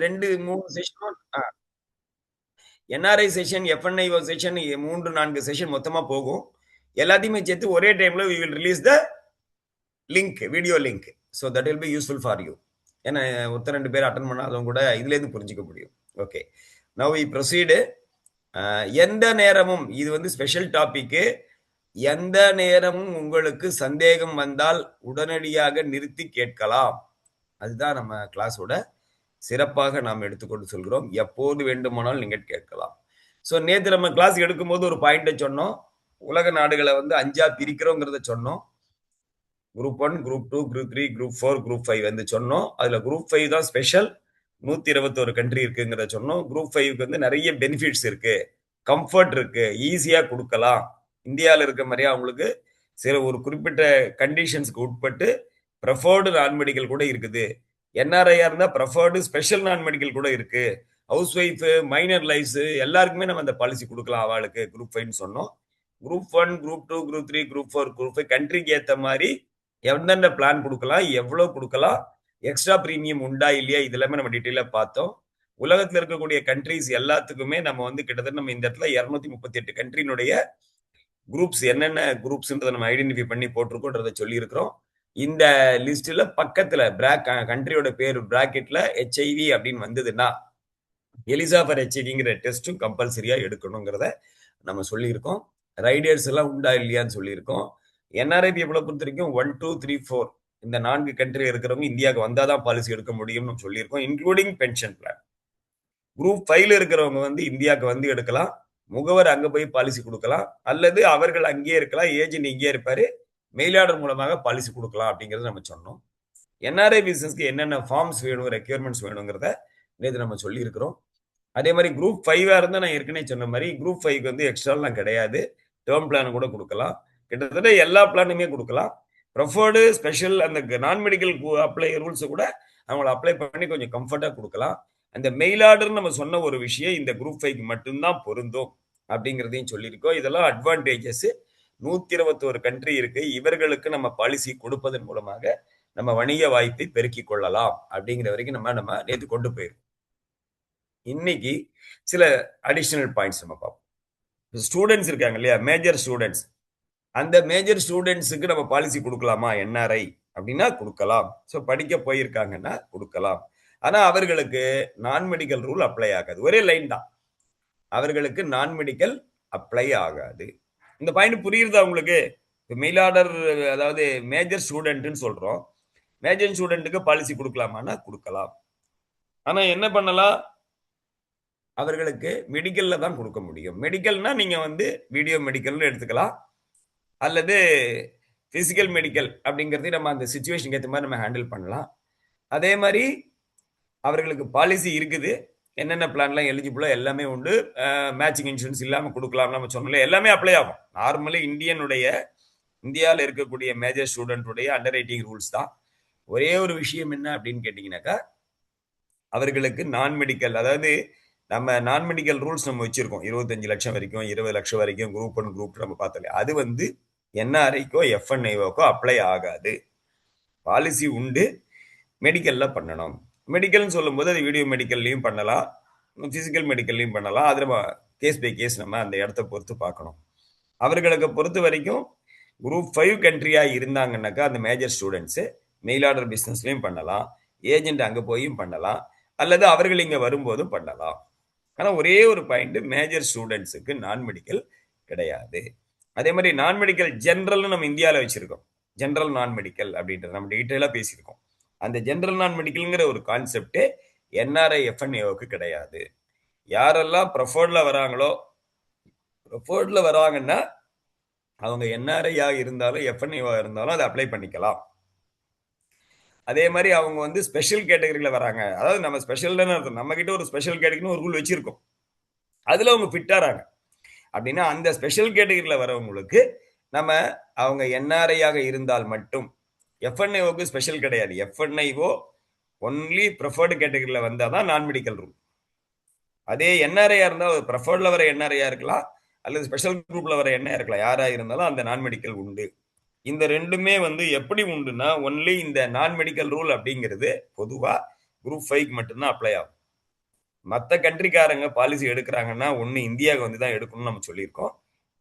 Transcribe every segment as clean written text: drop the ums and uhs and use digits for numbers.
2, 3 செஷனும் NRI session, FNIO session 3, 4 session மொத்தமா போகும். எல்லாத்தையுமே சேர்த்து ஒரே டைம்ல we will release the link, video link. So that will be useful for you. ஏன்னா ஒருத்தர் 2 பேர் அட்டன் பண்ணாதவங்க கூட இதுலேருந்து புரிஞ்சுக்க முடியும். Okay, now we proceed. எந்த நேரமும் இது வந்து ஸ்பெஷல் டாபிக்கு. எந்த நேரமும் உங்களுக்கு சந்தேகம் வந்தால் உடனடியாக நிறுத்தி கேட்கலாம். அதுதான் நம்ம கிளாஸோட சிறப்பாக நாம் எடுத்துக்கொண்டு சொல்கிறோம். எப்போது வேண்டுமானாலும் நீங்க கேட்கலாம். ஸோ நேற்று நம்ம கிளாஸ் எடுக்கும்போது ஒரு பாயிண்ட்டை சொன்னோம். உலக நாடுகளை வந்து 5ஆ பிரிக்கிறோங்கிறத சொன்னோம். Group 1, group 2, group 3, group 4, group 5 வந்து சொன்னோம். அதுல குரூப் 5 தான் ஸ்பெஷல். 121 கண்ட்ரி இருக்குங்கிறத சொன்னோம். குரூப் 5க்கு வந்து நிறைய பெனிஃபிட்ஸ் இருக்கு, கம்ஃபர்ட் இருக்கு, ஈஸியா கொடுக்கலாம். இந்தியாவில் இருக்க மாதிரியே அவங்களுக்கு சில ஒரு குறிப்பிட்ட கண்டிஷன்ஸ்க்கு உட்பட்டு ப்ரெஃபர்டு நான் மெடிக்கல் கூட இருக்குது. என்ஆர்ஐயா இருந்தா ப்ரெஃபர்டு ஸ்பெஷல் நான் மெடிக்கல் கூட இருக்கு. ஹவுஸ் ஒய்ஃப், மைனர் லைஃப்ஸ் எல்லாருக்குமே நம்ம அந்த பாலிசி கொடுக்கலாம். அவளுக்கு குரூப் 5 சொன்னோம். Group 1, group 2, group 3, group 4, group 5 கண்ட்ரிக்கு ஏத்த மாதிரி எந்தெந்த பிளான் கொடுக்கலாம், எவ்வளவு கொடுக்கலாம், எக்ஸ்ட்ரா பிரீமியம் உண்டா இல்லையா, இதெல்லாமே நம்ம டீட்டெயிலா பார்த்தோம். உலகத்துல இருக்கக்கூடிய கண்ட்ரிஸ் எல்லாத்துக்குமே நம்ம வந்து கிட்டத்தட்ட நம்ம இந்த இடத்துல 238 கண்ட்ரியினுடைய குரூப்ஸ் என்னென்ன குரூப்ஸ்ன்றதை நம்ம ஐடென்டிஃபை பண்ணி போட்டிருக்கோன்றதை சொல்லி இருக்கிறோம். இந்த லிஸ்ட்ல பக்கத்துல கண்ட்ரியோட பேர் பிராக்கெட்ல ஹெச்ஐவி அப்படின்னு வந்ததுன்னா எலிசா ஃபார் ஹெச்ஐவிங்கிற டெஸ்ட்டும் கம்பல்சரியா எடுக்கணுங்கிறத நம்ம சொல்லியிருக்கோம். ரைடர்ஸ் எல்லாம் உண்டா இல்லையான்னு சொல்லியிருக்கோம். என்ஆர்ஐ பீப்புளை பொறுத்த வரைக்கும் 1, 2, 3, 4 இந்த 4 கண்ட்ரி இருக்கிறவங்க இந்தியாவுக்கு வந்தாதான் பாலிசி எடுக்க முடியும்னு சொல்லியிருக்கோம், இன்க்ளூடிங் பென்ஷன் பிளான். குரூப் 5ல இருக்கிறவங்க வந்து இந்தியாவுக்கு வந்து எடுக்கலாம். முகவர் அங்க போய் பாலிசி கொடுக்கலாம், அல்லது அவர்கள் அங்கேயே இருக்கலாம், ஏஜென்ட் இங்கேயே இருப்பாரு, மெயில் ஆர்டர் மூலமாக பாலிசி கொடுக்கலாம் அப்படிங்கறத நம்ம சொன்னோம். என்ஆர்ஐ பிசினஸ்க்கு என்னென்ன ஃபார்ம்ஸ் வேணும், ரெக்யர்மெண்ட்ஸ் வேணுங்கிறத நேற்று நம்ம சொல்லி இருக்கிறோம். அதே மாதிரி குரூப் 5ஆ இருந்தா நான் ஏற்கனவே சொன்ன மாதிரி குரூப் 5க்கு வந்து எக்ஸ்ட்ராலாம் கிடையாது. டேர்ம் பிளான் கூட கொடுக்கலாம். கிட்டத்தட்ட எல்லா பிளானுமே கொடுக்கலாம். ப்ரெஃபர்டு, ஸ்பெஷல், அந்த நான் மெடிக்கல் அப்ளை ரூல்ஸ் கூட அவங்களை அப்ளை பண்ணி கொஞ்சம் கம்ஃபர்ட்டா கொடுக்கலாம். அந்த மெயில் ஆர்டர் நம்ம சொன்ன ஒரு விஷயம் இந்த குரூப் 5க்கு மட்டும்தான் பொருந்தும் அப்படிங்கிறதையும் சொல்லியிருக்கோம். இதெல்லாம் அட்வான்டேஜஸ். 121 கண்ட்ரி இருக்கு. இவர்களுக்கு நம்ம பாலிசி கொடுப்பதன் மூலமாக நம்ம வணிக வாய்ப்பை பெருக்கிக் கொள்ளலாம் அப்படிங்கிற வரைக்கும் நம்ம நேற்று கொண்டு போயிருக்கோம். இன்னைக்கு சில அடிஷனல் பாயிண்ட்ஸ் நம்ம பார்ப்போம். ஸ்டூடெண்ட்ஸ் இருக்காங்க இல்லையா, மேஜர் ஸ்டூடெண்ட்ஸ், அந்த மேஜர் ஸ்டூடெண்ட்ஸுக்கு நம்ம பாலிசி கொடுக்கலாமா என்ஆர்ஐ அப்படின்னா கொடுக்கலாம். ஸோ படிக்க போயிருக்காங்கன்னா கொடுக்கலாம். ஆனா அவர்களுக்கு நான் மெடிக்கல் ரூல் அப்ளை ஆகாது. ஒரே லைன் தான், அவர்களுக்கு நான் மெடிக்கல் அப்ளை ஆகாது. இந்த பாயிண்ட் புரியுறதா உங்களுக்கு? மெயில் ஆர்டர், அதாவது மேஜர் ஸ்டூடெண்ட்னு சொல்றோம். மேஜர் ஸ்டூடெண்ட்டுக்கு பாலிசி கொடுக்கலாமான்னா கொடுக்கலாம். ஆனா என்ன பண்ணலாம், அவர்களுக்கு மெடிக்கல்ல தான் கொடுக்க முடியும். மெடிக்கல்னா நீங்க வந்து வீடியோ மெடிக்கல்னு எடுத்துக்கலாம், அல்லது பிசிக்கல் மெடிக்கல் அப்படிங்கிறதையும் நம்ம அந்த சுச்சுவேஷனுக்கு ஏற்ற மாதிரி நம்ம ஹேண்டில் பண்ணலாம். அதே மாதிரி அவர்களுக்கு பாலிசி இருக்குது, என்னென்ன பிளான்லாம் எலிஜிபிளோ எல்லாமே உண்டு. மேட்சிங் இன்சூரன்ஸ் இல்லாமல் கொடுக்கலாம் நம்ம சொன்னோம்ல, எல்லாமே அப்ளை ஆகும். நார்மலி இந்தியாவில் இருக்கக்கூடிய மேஜர் ஸ்டூடெண்ட்டுடைய அண்டர் ரைட்டிங் ரூல்ஸ் தான். ஒரே ஒரு விஷயம் என்ன அப்படின்னு கேட்டீங்கன்னாக்கா, அவர்களுக்கு நான் மெடிக்கல், அதாவது நம்ம நான் மெடிக்கல் ரூல்ஸ் நம்ம வச்சிருக்கோம், 25 லட்சம் வரைக்கும், 20 லட்சம் வரைக்கும், குரூப் 1 குரூப் 2 நம்ம பார்த்தோம். அது வந்து என்ஆர்ஐக்கோ எஃப்என்ஐஓக்கோ அப்ளை ஆகாது. பாலிசி உண்டு, மெடிக்கல்ல பண்ணணும். மெடிக்கல்னு சொல்லும்போது அது வீடியோ மெடிக்கல்லையும் பண்ணலாம், பிசிக்கல் மெடிக்கல்லையும் பண்ணலாம். அது நம்ம கேஸ் பை கேஸ் நம்ம அந்த இடத்த பொறுத்து பார்க்கணும். அவர்களுக்கு பொறுத்த வரைக்கும் குரூப் 5 கண்ட்ரியா இருந்தாங்கன்னாக்கா அந்த மேஜர் ஸ்டூடெண்ட்ஸ் மெயில் ஆர்டர் பிசினஸ்லயும் பண்ணலாம், ஏஜென்ட் அங்க போயும் பண்ணலாம், அல்லது அவர்கள் இங்க வரும்போதும் பண்ணலாம். ஆனா ஒரே ஒரு பாயிண்ட், மேஜர் ஸ்டூடெண்ட்ஸுக்கு நான் மெடிக்கல் கிடையாது. அதே மாதிரி நான் மெடிக்கல் ஜென்ரல்னு நம்ம இந்தியாவில் வச்சிருக்கோம். ஜென்ரல் நான் மெடிக்கல் அப்படின்றது நம்ம டீட்டெயிலா பேசியிருக்கோம். அந்த ஜென்ரல் நான் மெடிக்கல்ங்கிற ஒரு கான்செப்ட் என்ஆர்ஐ எஃப்என்ஏவுக்கு கிடையாது. யாரெல்லாம் ப்ரெஃபர்ட்ல வராங்களோ, ப்ரெஃபர்ட்ல வராங்கன்னா அவங்க என்ஆர்ஐயா இருந்தாலும் எஃப்என்ஏவா இருந்தாலும் அதை அப்ளை பண்ணிக்கலாம். அதே மாதிரி அவங்க வந்து ஸ்பெஷல் கேட்டகரியில வராங்க, அதாவது நம்ம ஸ்பெஷல் நம்ம கிட்ட ஒரு ஸ்பெஷல் கேட்டகரின்னு ஒரு ரூல் வச்சிருக்கோம், அதுல அவங்க ஃபிட்டாராங்க அப்படின்னா அந்த ஸ்பெஷல் கேட்டகரியில வரவங்களுக்கு நம்ம அவங்க என்ஆர்ஐயாக இருந்தால் மட்டும், எஃப்என்ஐஓக்கு ஸ்பெஷல் கிடையாது. எஃப்என்ஐஓ ஒன்லி ப்ரெஃபர்டு கேட்டகரியில வந்தால் தான் நான் மெடிக்கல் ரூல். அதே என்ஆர்ஐயா இருந்தால் ப்ரெஃபர்ட்ல வர என்ஆர்ஐயா இருக்கலாம், அல்லது ஸ்பெஷல் குரூப்ல வர என்ஆர் இருக்கலாம், யாரா இருந்தாலும் அந்த நான் மெடிக்கல் உண்டு. இந்த ரெண்டுமே வந்து எப்படி உண்டுன்னா, ஒன்லி இந்த நான் மெடிக்கல் ரூல் அப்படிங்கிறது பொதுவா குரூப் 5க்கு மட்டும்தான் அப்ளை ஆகும். மற்ற கண்ட்ரிக்காரங்க பாலிசி எடுக்கிறாங்கன்னா ஒன்று இந்தியாவுக்கு வந்து தான் எடுக்கணும்னு நம்ம சொல்லியிருக்கோம்.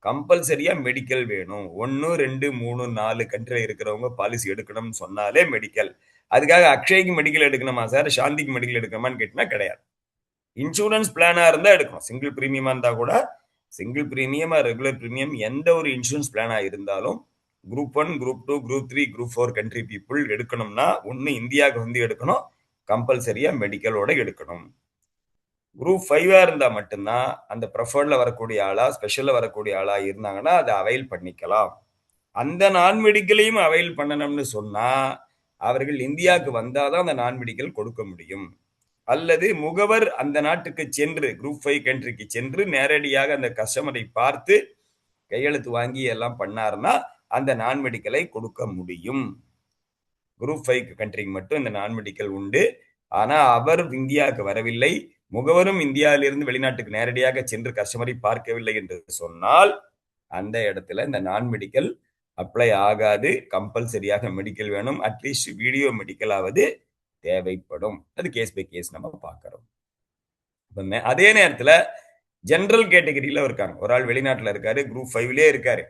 கம்பல்சரியா மெடிக்கல் வேணும். 1, 2, 3, 4 கண்ட்ரில இருக்கிறவங்க பாலிசி எடுக்கணும்னு சொன்னாலே மெடிக்கல். அதுக்காக அக்ஷய்க்கு மெடிக்கல் எடுக்கணுமா சார், சாந்திக்கு மெடிக்கல் எடுக்கணுமான்னு கேட்டினா கிடையாது. இன்சூரன்ஸ் பிளானா இருந்தா எடுக்கணும். சிங்கிள் பிரீமியமா இருந்தா கூட, சிங்கிள் பிரீமியமா ரெகுலர் பிரீமியம் எந்த ஒரு இன்சூரன்ஸ் பிளானா இருந்தாலும் group 1, group 2, group 3, group 4 country people எடுக்கணும்னா ஒன்று இந்தியாவுக்கு வந்து எடுக்கணும், கம்பல்சரியா மெடிக்கலோட எடுக்கணும். குரூப் 5 இருந்தா மட்டும்தான் அந்த ப்ரெஃபர்ட்ல வரக்கூடிய ஆளா ஸ்பெஷல்ல வரக்கூடிய ஆளா இருந்தாங்கன்னா அதை அவைல் பண்ணிக்கலாம். அந்த நான் மெடிக்கலையும் அவைல் பண்ணணும்னு சொன்னா அவர்கள் இந்தியாவுக்கு வந்தாதான் அந்த நான் மெடிக்கல் கொடுக்க முடியும். அல்லது முகவர் அந்த நாட்டுக்கு சென்று குரூப் 5 கண்ட்ரிக்கு சென்று நேரடியாக அந்த கஸ்டமரை பார்த்து கையெழுத்து வாங்கி எல்லாம் பண்ணாருன்னா அந்த நான் மெடிக்கலை கொடுக்க முடியும். குரூப் 5 கண்ட்ரிக்கு மட்டும் இந்த நான் மெடிக்கல் உண்டு. ஆனா அவர் இந்தியாவுக்கு வரவில்லை, முகவரும் இந்தியாவிலிருந்து வெளிநாட்டுக்கு நேரடியாக சென்று கஸ்டமரை பார்க்கவில்லை என்று சொன்னால் அந்த இடத்துல இந்த நான் மெடிக்கல் அப்ளை ஆகாது. கம்பல்சரியாக மெடிக்கல் வேணும். அட்லீஸ்ட் வீடியோ மெடிக்கலாவது தேவைப்படும். அது கேஸ் பை கேஸ் நம்ம பார்க்கிறோம். அதே நேரத்துல ஜெனரல் கேட்டகரியில இருக்காங்க. ஒரு ஆள் வெளிநாட்டுல இருக்காரு, குரூப் 5லயே இருக்காரு.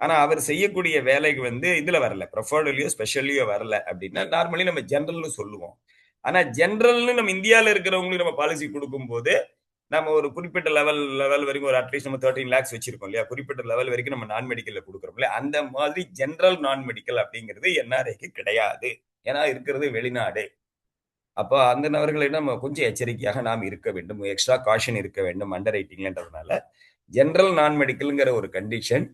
ஆனா அவர் செய்யக்கூடிய வேலைக்கு வந்து இதுல வரல, ப்ரெஃபர்ட்லயோ ஸ்பெஷல்லயோ வரல அப்படின்னா நார்மலி நம்ம ஜெனரல்னு சொல்லுவோம். ஆனா ஜெனரல்னு நம்ம இந்தியாவில் இருக்கிறவங்களுக்கு நம்ம பாலிசி கொடுக்கும் போது நம்ம ஒரு குறிப்பிட்ட லெவல் வரைக்கும் ஒரு அட்லீஸ்ட் நம்ம 13 லேக்ஸ் வச்சிருக்கோம் இல்லையா, குறிப்பிட்ட லெவல் வரைக்கும் நம்ம நான் மெடிக்கல்ல கொடுக்குறோம் இல்லையா, அந்த மாதிரி ஜெனரல் நான் மெடிக்கல் அப்படிங்கிறது என்ஆர்ஐக்கு கிடையாது. ஏன்னா இருக்கிறது வெளிநாடு. அப்போ அந்த நபர்களிடம் நம்ம கொஞ்சம் எச்சரிக்கையாக நாம் இருக்க வேண்டும், எக்ஸ்ட்ரா காஷன் இருக்க வேண்டும் அண்டர் ரைட்டிங்ன்றதுனால. ஜெனரல் நான் மெடிக்கல்ங்கிற ஒரு கண்டிஷன்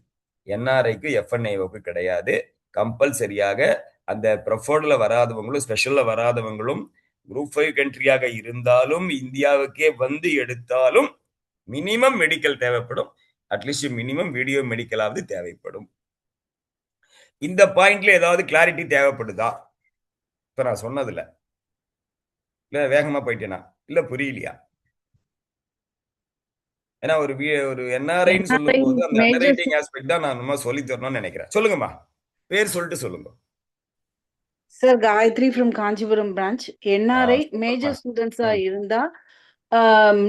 என்ஆர்ஐக்கு எஃப்என்ஐஓக்கு கிடையாது. கம்பல்சரியாக அந்த ப்ரெஃபர்ட்ல வராதவங்களும் ஸ்பெஷல்ல வராதவங்களும் குரூப் 5 கண்ட்ரியாக இருந்தாலும் இந்தியாவுக்கே வந்து எடுத்தாலும் மினிமம் மெடிக்கல் தேவைப்படும். அட்லீஸ்ட் மினிமம் வீடியோ மெடிக்கலாவது தேவைப்படும். இந்த பாயிண்ட்ல ஏதாவது கிளாரிட்டி தேவைப்படுதா இப்ப நான் சொன்னதுல? இல்ல வேகமா போயிட்டேனா, இல்ல புரியலையா? ஏன்னா ஒரு என்ஆர்ஐன்னு சொல்லும் போது அந்த அண்டர் மேஜர் ரைட்டிங் ஆஸ்பெக்ட் தான் நான் நம்ம சொல்லி தரணும்னு நினைக்கிறேன். சொல்லுங்கம்மா, பேர் சொல்லிட்டு சொல்லுங்க. Sir Gayathri from Kanchipuram branch. NRI சூப்பர்மா. மேஜர் ஸ்டூடெண்ட்ஸா இருந்தா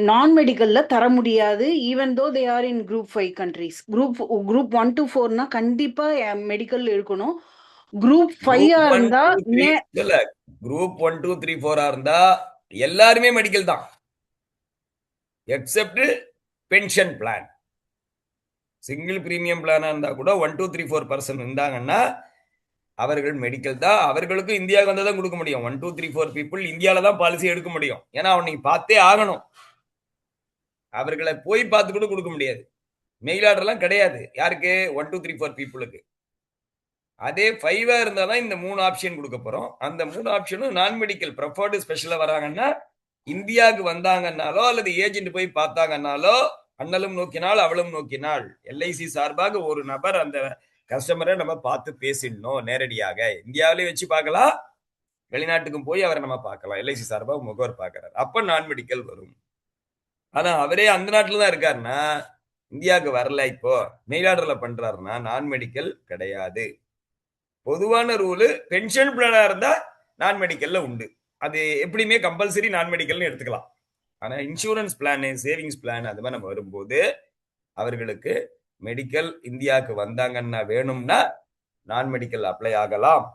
நான் மெடிக்கல்ல தர முடியாது. Even though they are in group 5 countries. Group 1 to 4னா கண்டிப்பா மெடிக்கல் இருக்கணும். குரூப் 5ஆ குரூப் 1, இருந்தா 2, 3 இல்ல, குரூப் 1, 2, 3, 4 இருந்தா எல்லாருமே மெடிக்கல் தான், except pension plan. Single premium பிளானா இருந்தா கூட 1, 2, 3, 4% இருந்தாங்கன்னா அவர்கள் மெடிக்கல் தான். அவர்களுக்கும் இந்தியாவுக்கு வந்து தான் கொடுக்க முடியும். 1, 2, 3, 4 பீப்புள் இந்தியாவில தான் பாலிசி எடுக்க முடியும். ஏன்னா அவன் நீங்க பார்த்தே ஆகணும். அவர்களை போய் பார்த்து கூட கொடுக்க முடியாது. மெயில் ஆர்டர்லாம் கிடையாது யாருக்கு, 1, 2, 3, 4 பீப்புளுக்கு. அதே 5ஆ இருந்தா தான் இந்த 3 ஆப்ஷன் கொடுக்க போறோம். அந்த 3 ஆப்ஷனும் நான் மெடிக்கல் ப்ரெஃபர்டு ஸ்பெஷலா வராங்கன்னா இந்தியாவுக்கு வந்தாங்கன்னாலோ அல்லது ஏஜென்ட் போய் பார்த்தாங்கன்னாலோ அண்ணலும் நோக்கினால் அவளும் நோக்கினாள், எல்ஐசி சார்பாக ஒரு நபர் அந்த கஸ்டமரை நம்ம பார்த்து பேசிடணும் நேரடியாக. இந்தியாவிலே வச்சு பார்க்கலாம், வெளிநாட்டுக்கும் போய் அவரை நம்ம பார்க்கலாம். எல்ஐசி சார்பாக முகவர் பார்க்கிறார், அப்ப நான் மெடிக்கல் வரும். ஆனா அவரே அந்த நாட்டுல தான் இருக்காருன்னா, இந்தியாவுக்கு வரல, இப்போ மெயில் ஆர்டர்ல பண்றாருன்னா நான் மெடிக்கல் கிடையாது. பொதுவான ரூலு பென்ஷன் பிளானா இருந்தா நான் மெடிக்கல்ல உண்டு. அது எப்படியுமே கம்பல்சரி நான் மெடிக்கல்னு எடுத்துக்கலாம். ஆனா இன்சூரன்ஸ் பிளான், சேவிங்ஸ் பிளான் அது மாதிரி நம்ம வரும்போது அவர்களுக்கு மெடிக்கல் இந்தியாவுக்கு வந்தாங்கன்னா வேணும்னா நான் மெடிக்கல் அப்ளை ஆகலாம்.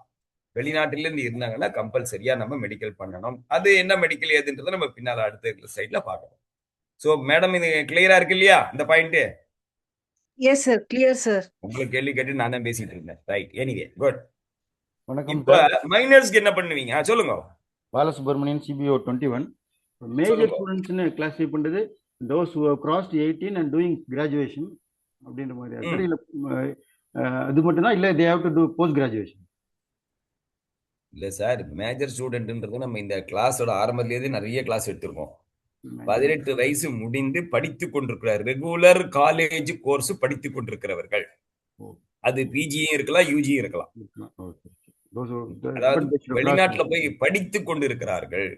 வெளிநாட்டிலிருந்து இருந்தாங்கன்னா கம்பல்சரியா நம்ம மெடிக்கல் பண்ணணும். அது என்ன மெடிக்கல் ஏதுன்றதை நம்ம பின்னால அடுத்த சைட்ல பார்க்கணும். சோ மேடம், இது கிளியரா இருக்கு இல்லையா இந்த point? Yes sir, clear sir. உங்களுக்கு கேள்வி கேட்டு நான் தான் பேசிட்டு இருந்தேன். Right, anyway good. வணக்கம் இப்ப சார். மைனர்ஸ்க்கு என்ன பண்ணுவீங்க சொல்லுங்க. பாலசுப்ரமணியன், சிபிஓ 21. மேஜர் சொல்லுங்க. ஸ்டூடெண்ட்ஸ்னு கிளாஸிஃபை பண்ணுறது those who have crossed 18 and doing graduation அப்படின்ற மாதிரி சார். இல்லை அது மட்டும்தான், இல்லை they have to do post graduation? இல்ல சார், மேஜர் ஸ்டூடெண்ட்ன்றது நம்ம இந்த கிளாஸோட ஆரம்பத்திலேயே நிறைய கிளாஸ் எடுத்திருக்கோம். 18 வயசு முடிந்து படித்துக் கொண்டிருக்கிறார், ரெகுலர் காலேஜ் கோர்ஸ் படித்துக் கொண்டிருக்கிறவர்கள். அது பிஜியும் இருக்கலாம், யூஜியும் இருக்கலாம். அதாவது வெளிநாட்டுல போய் படித்துக் கொண்டிருக்கிறார்கள்,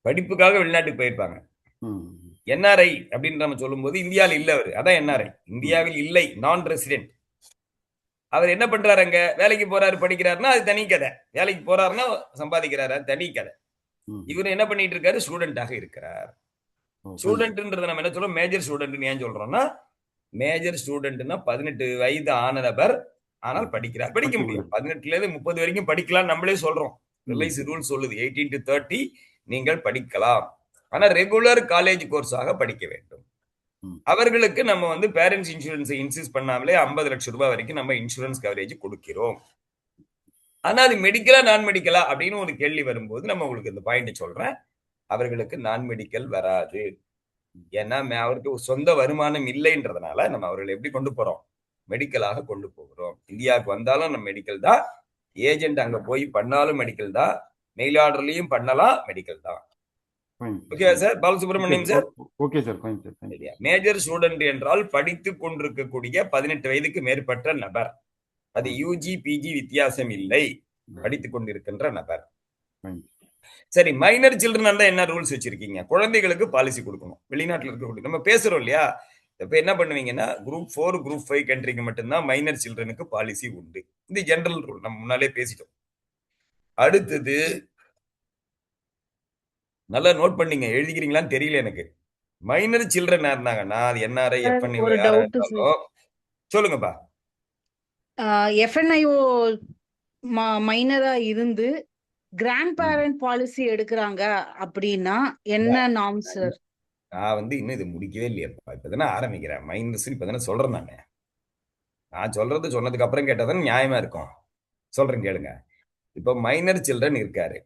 படிப்புக்காக வெளிநாட்டுக்கு போயிருப்பாங்க. என்ஆர்ஐ அப்படின்னு நம்ம சொல்லும் போது இந்தியாவில் இல்ல அவரு, அதான் என்ஆர்ஐ. இந்தியாவில் இல்லை, நான் ரெசிடென்ட். அவர் என்ன பண்றாரு, அங்க வேலைக்கு போறாரு, படிக்கிறாருன்னா அது தனி கதை. வேலைக்கு போறாருன்னா சம்பாதிக்கிறாரு, அது தனி கதை. இவர் என்ன பண்ணிட்டு இருக்காரு, ஸ்டூடெண்டாக இருக்கிறார். ஸ்டூடெண்ட்ன்றத நம்ம என்ன சொல்றோம், மேஜர் ஸ்டூடெண்ட் ஏன் சொல்றோம்னா, மேஜர் ஸ்டூடெண்ட்னா 18 வயது ஆன நபர், ஆனால் படிக்கிறார், படிக்க முடியும். 18ல இருந்து 30 வரைக்கும் படிக்கலாம் நம்மளே சொல்றோம். ரிலைஸ் ரூல் சொல்லுது 18 to 30 நீங்கள் படிக்கலாம். ஆனா ரெகுலர் காலேஜ் கோர்ஸாக படிக்க வேண்டும். அவர்களுக்கு நம்ம வந்து பேரண்ட்ஸ் இன்சூரன்ஸை இன்சிஸ்ட் பண்ணாமலே 50 லட்சம் ரூபாய் வரைக்கும் நம்ம இன்சூரன்ஸ் கவரேஜ் கொடுக்கிறோம். ஆனா அது மெடிக்கலா நான் மெடிக்கலா அப்படின்னு ஒரு கேள்வி வரும்போது நம்ம உங்களுக்கு இந்த பாயிண்ட் சொல்றேன். அவர்களுக்கு நான் மெடிக்கல் வராது. ஏன்னா அவருக்கு சொந்த வருமானம் இல்லைன்றதுனால நம்ம அவர்களை எப்படி கொண்டு போறோம், மெடிக்கலாக கொண்டு போகிறோம். இந்தியாவுக்கு வந்தாலும் நம்ம மெடிக்கல் தான், ஏஜென்ட் அங்க போய் பண்ணாலும் மெடிக்கல் தான், மெயில் ஆர்டர்லயும் பண்ணலாம், மெடிக்கல் தான். Okay sir, Balasubramaniam sir. Okay sir, fine sir. Major student என்றால் படித்துக் கொண்டிருக்கக்கூடிய 18 வயதுக்கு மேற்பட்ட நபர். அது யூஜி பிஜி வித்தியாசம் இல்லை, படித்துக் கொண்டிருக்கின்ற நபர். சரி, மைனர் சில்ட்ரன் என்ன ரூல்ஸ் வச்சிருக்கீங்க? குழந்தைகளுக்கு பாலிசி கொடுக்கணும். வெளிநாட்டுல இருக்கக்கூடிய நம்ம பேசுறோம் இல்லையா, இப்ப என்ன பண்ணுவீங்கன்னா குரூப் 4 குரூப் 5 கண்ட்ரிக்கு மட்டும்தான் மைனர் சில்ட்ரனுக்கு பாலிசி உண்டு. இது ஜெனரல் ரூல், நம்ம முன்னாலே பேசிட்டோம். அடுத்தது நல்லா நோட் பண்ணீங்க, எழுதிக்கிறீங்களான்னு தெரியல எனக்கு. மைனர் சில்ட்ரன் இருந்தாங்கன்னா அது என்ஆர்ஐ எஃப்என்ஐ ஒரு யாரா டவுட் இருந்தாலும் சொல்லுங்கப்பா. எஃப்என்ஐஓ மைனரா இருந்து கிராண்ட் பேரண்ட் பாலிசி எடுக்கிறாங்க அப்படின்னா என்ன நார்ம் சார்? நான் வந்து இன்னும் இது முடிக்கவே இல்லையப்பா, இப்பதானே ஆரம்பிக்கிறேன். மைனஸ் இப்பதானே சொல்றேன். நான் சொல்றது சொன்னதுக்கு அப்புறம் கேட்டதானே நியாயமா இருக்கும். சொல்றேன் கேளுங்க. இப்போ மைனர் சில்ட்ரன் இருக்காரு,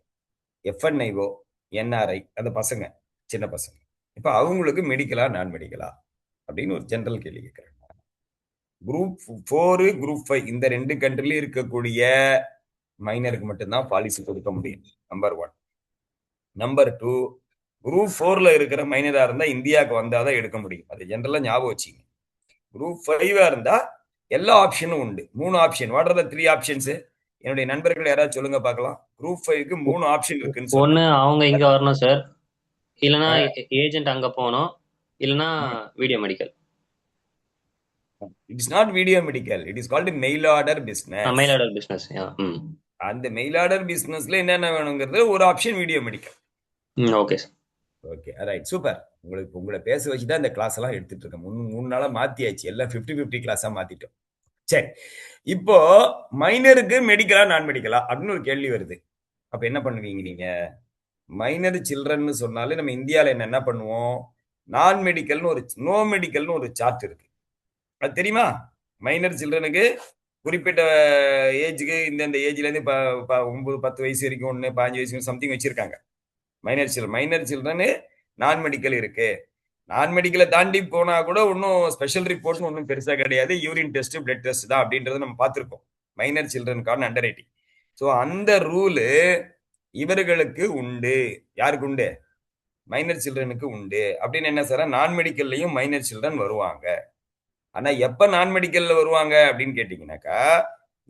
எஃப்என்ஐஓ என்ஆர்ஐ, அந்த பசங்க சின்ன பசங்க, இப்ப அவங்களுக்கு மெடிக்கலா நான் மெடிக்கலா அப்படின்னு ஒரு ஜெனரல் கேள்வி கேட்கிறேன். குரூப் 4 குரூப் 5 இந்த 2 கண்ட்ரிலயும் இருக்கக்கூடிய மைனருக்கு மட்டும்தான் பாலிசி கொடுக்க முடியும், நம்பர் 1. நம்பர் 2, குரூப் 4ல இருக்கிற மைனரா இருந்தா இந்தியாவுக்கு வந்தாதான் எடுக்க முடியும். அது ஜெனரலா ஞாபகம் வச்சுங்க. குரூப் 5 இருந்தா எல்லா ஆப்ஷனும் உண்டு. 3 option. What are the 3 options? என்னுடைய நண்பர்கள் யாராவது சொல்லுங்க பார்க்கலாம். குரூப் 5க்கு 3 ஆப்ஷன் இருக்குன்னு ஒண்ணு அவங்க இங்க வரணும் சார், இல்லனா ஏஜென்ட் அங்க போகணும், இல்லனா video medical. It is not video medical, it is called mail order business. Mail order business. அந்த மெயில் ஆர்டர் பிசினஸ்ல என்னென்ன வேணுங்கிறது ஒரு option video medical. Okay sir. Okay, right, super. உங்களை பேச வச்சுதான் இந்த கிளாஸ் எல்லாம் எடுத்துட்டு இருக்கேன். 3 நாளா மாத்தியாச்சு, எல்லாம் 50-50 கிளாஸா மாத்திட்டோம். சரி, இப்போ மைனருக்கு மெடிக்கலா நான் மெடிக்கலா அப்படின்னு ஒரு கேள்வி வருது. அப்ப என்ன பண்ணுவீங்க நீங்க? மைனர் சில்ட்ரன் சொன்னாலே நம்ம இந்தியால என்ன பண்ணுவோம், நான் மெடிக்கல்னு ஒரு நோ மெடிக்கல்னு ஒரு சார்ட் இருக்கு, அது தெரியுமா? மைனர் சில்ட்ரனுக்கு குறிப்பிட்ட ஏஜுக்கு இந்த ஏஜ்ல இருந்து 9-10 வயசு வரைக்கும் 1 15 வயசு சம்திங் வச்சிருக்காங்க. மைனர் சில்ட்ரன் நான் மெடிக்கல் இருக்கு. நான் மெடிக்கலை தாண்டி போனா கூட ஒன்றும் ஸ்பெஷல் ரிப்போர்ட்னு ஒன்றும் பெருசா கிடையாது, யூரின் டெஸ்ட் பிளட் டெஸ்ட் தான் அப்படின்றத நம்ம பார்த்துருக்கோம் மைனர் சில்ட்ரனுக்கான அண்டர் 18. ஸோ அந்த ரூலு இவர்களுக்கு உண்டு. யாருக்கு உண்டு? மைனர் சில்ட்ரனுக்கு உண்டு. அப்படின்னு என்ன சார், நான் மெடிக்கல்லையும் மைனர் சில்ட்ரன் வருவாங்க. ஆனா எப்ப நான் மெடிக்கல்ல வருவாங்க அப்படின்னு கேட்டீங்கன்னாக்கா,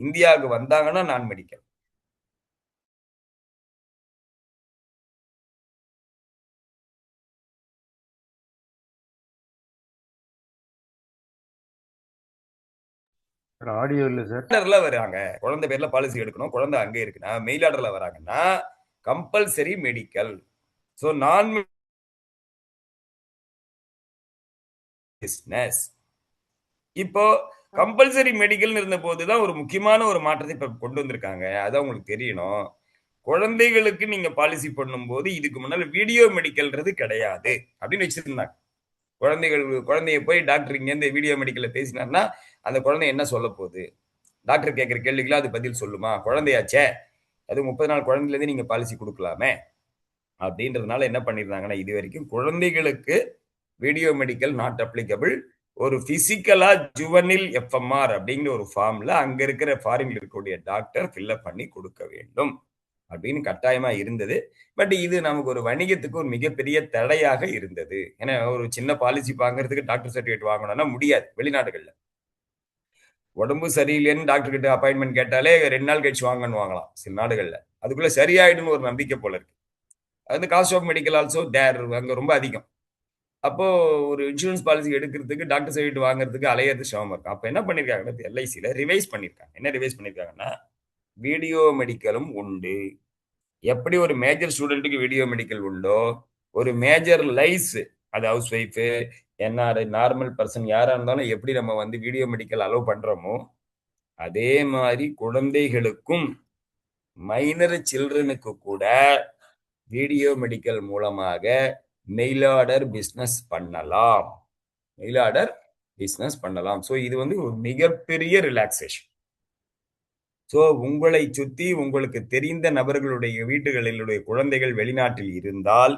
இந்தியாவுக்கு வந்தாங்கன்னா நான் மெடிக்கல். ஆடியோ இல்ல சார். வராங்க, குழந்தை பேர்ல பாலிசி எடுக்கணும், குழந்தை அங்கே இருக்குன்னா மெயில் ஆர்டர்ல வராங்கன்னா கம்பல்சரி மெடிக்கல். சோ நான் பிசினஸ். இப்போ கம்பல்சரி மெடிக்கல் இருந்த போதுதான் ஒரு முக்கியமான ஒரு மாற்றத்தை இப்ப கொண்டு வந்திருக்காங்க, அதான் உங்களுக்கு தெரியணும். குழந்தைகளுக்கு நீங்க பாலிசி பண்ணும்போது இதுக்கு முன்னால வீடியோ மெடிக்கல்ன்றது கிடையாது அப்படின்னு வச்சிருந்தாங்க. குழந்தைய போய் டாக்டர் இங்க இருந்து வீடியோ மெடிக்கல்ல பேசினார்னா அந்த குழந்தை என்ன சொல்ல போகுது? டாக்டர் கேட்கிற கேள்விகளா அது பதில் சொல்லுமா? குழந்தையாச்சே, அது 30 நாள் குழந்தைல இருந்து நீங்க பாலிசி கொடுக்கலாமே அப்படின்றதுனால என்ன பண்ணிருந்தாங்கன்னா, இது வரைக்கும் குழந்தைகளுக்கு வீடியோ மெடிக்கல் நாட் அப்ளிகபிள். ஒரு பிசிக்கலா ஜுவனில் எஃப்எம்ஆர் அப்படிங்கிற ஒரு ஃபார்ம்ல அங்க இருக்கிற ஃபாரின்ல இருக்கக்கூடிய டாக்டர் ஃபில்அப் பண்ணி கொடுக்க வேண்டும் அப்படின்னு கட்டாயமா இருந்தது. பட் இது நமக்கு ஒரு வணிகத்துக்கு ஒரு மிகப்பெரிய தடையாக இருந்தது. ஏன்னா ஒரு சின்ன பாலிசி வாங்குறதுக்கு டாக்டர் சர்டிஃபிகேட் வாங்கணும்னா முடியாது. வெளிநாடுகள்ல உடம்பு சரியில்லைன்னு டாக்டர் கிட்ட அப்பாயின்மெண்ட் கேட்டாலே 2 நாள் கழிச்சு வாங்கன்னு வாங்கலாம் சில நாடுகள்ல. அதுக்குள்ள சரியாயிடுன்னு ஒரு நம்பிக்கை போல இருக்கு. அது காஸ்ட் ஆஃப் மெடிக்கல் ஆல்சோ தேர் அங்க ரொம்ப அதிகம். அப்போ ஒரு இன்சூரன்ஸ் பாலிசி எடுக்கிறதுக்கு டாக்டர் சர்டிஃபிகேட் வாங்குறதுக்கு அலையிறது சிரமம் இருக்கும். அப்ப என்ன பண்ணிருக்காங்கன்னா எல்ஐசியில ரிவைஸ் பண்ணிருக்காங்க. என்ன ரிவைஸ் பண்ணிருக்காங்கன்னா வீடியோ மெடிக்கலும் உண்டு. எப்படி ஒரு மேஜர் ஸ்டூடெண்ட்டுக்கு வீடியோ மெடிக்கல் உண்டோ, ஒரு மேஜர் லைஸ் அது house wife NRI normal person யாரா இருந்தாலும் எப்படி நம்ம வந்து வீடியோ மெடிக்கல் அலோவ் பண்றோமோ அதே மாதிரி குழந்தைகளுக்கும் மைனர் சில்ட்ரனுக்கு கூட வீடியோ மெடிக்கல் மூலமாக மெயில் ஆர்டர் பிசினஸ் பண்ணலாம். மெயில் ஆர்டர் பிசினஸ் பண்ணலாம். ஸோ இது வந்து ஒரு மிகப்பெரிய ரிலாக்ஸேஷன். ஸோ உங்களை சுத்தி உங்களுக்கு தெரிந்த நபர்களுடைய வீடுகளிலுடைய குழந்தைகள் வெளிநாட்டில் இருந்தால்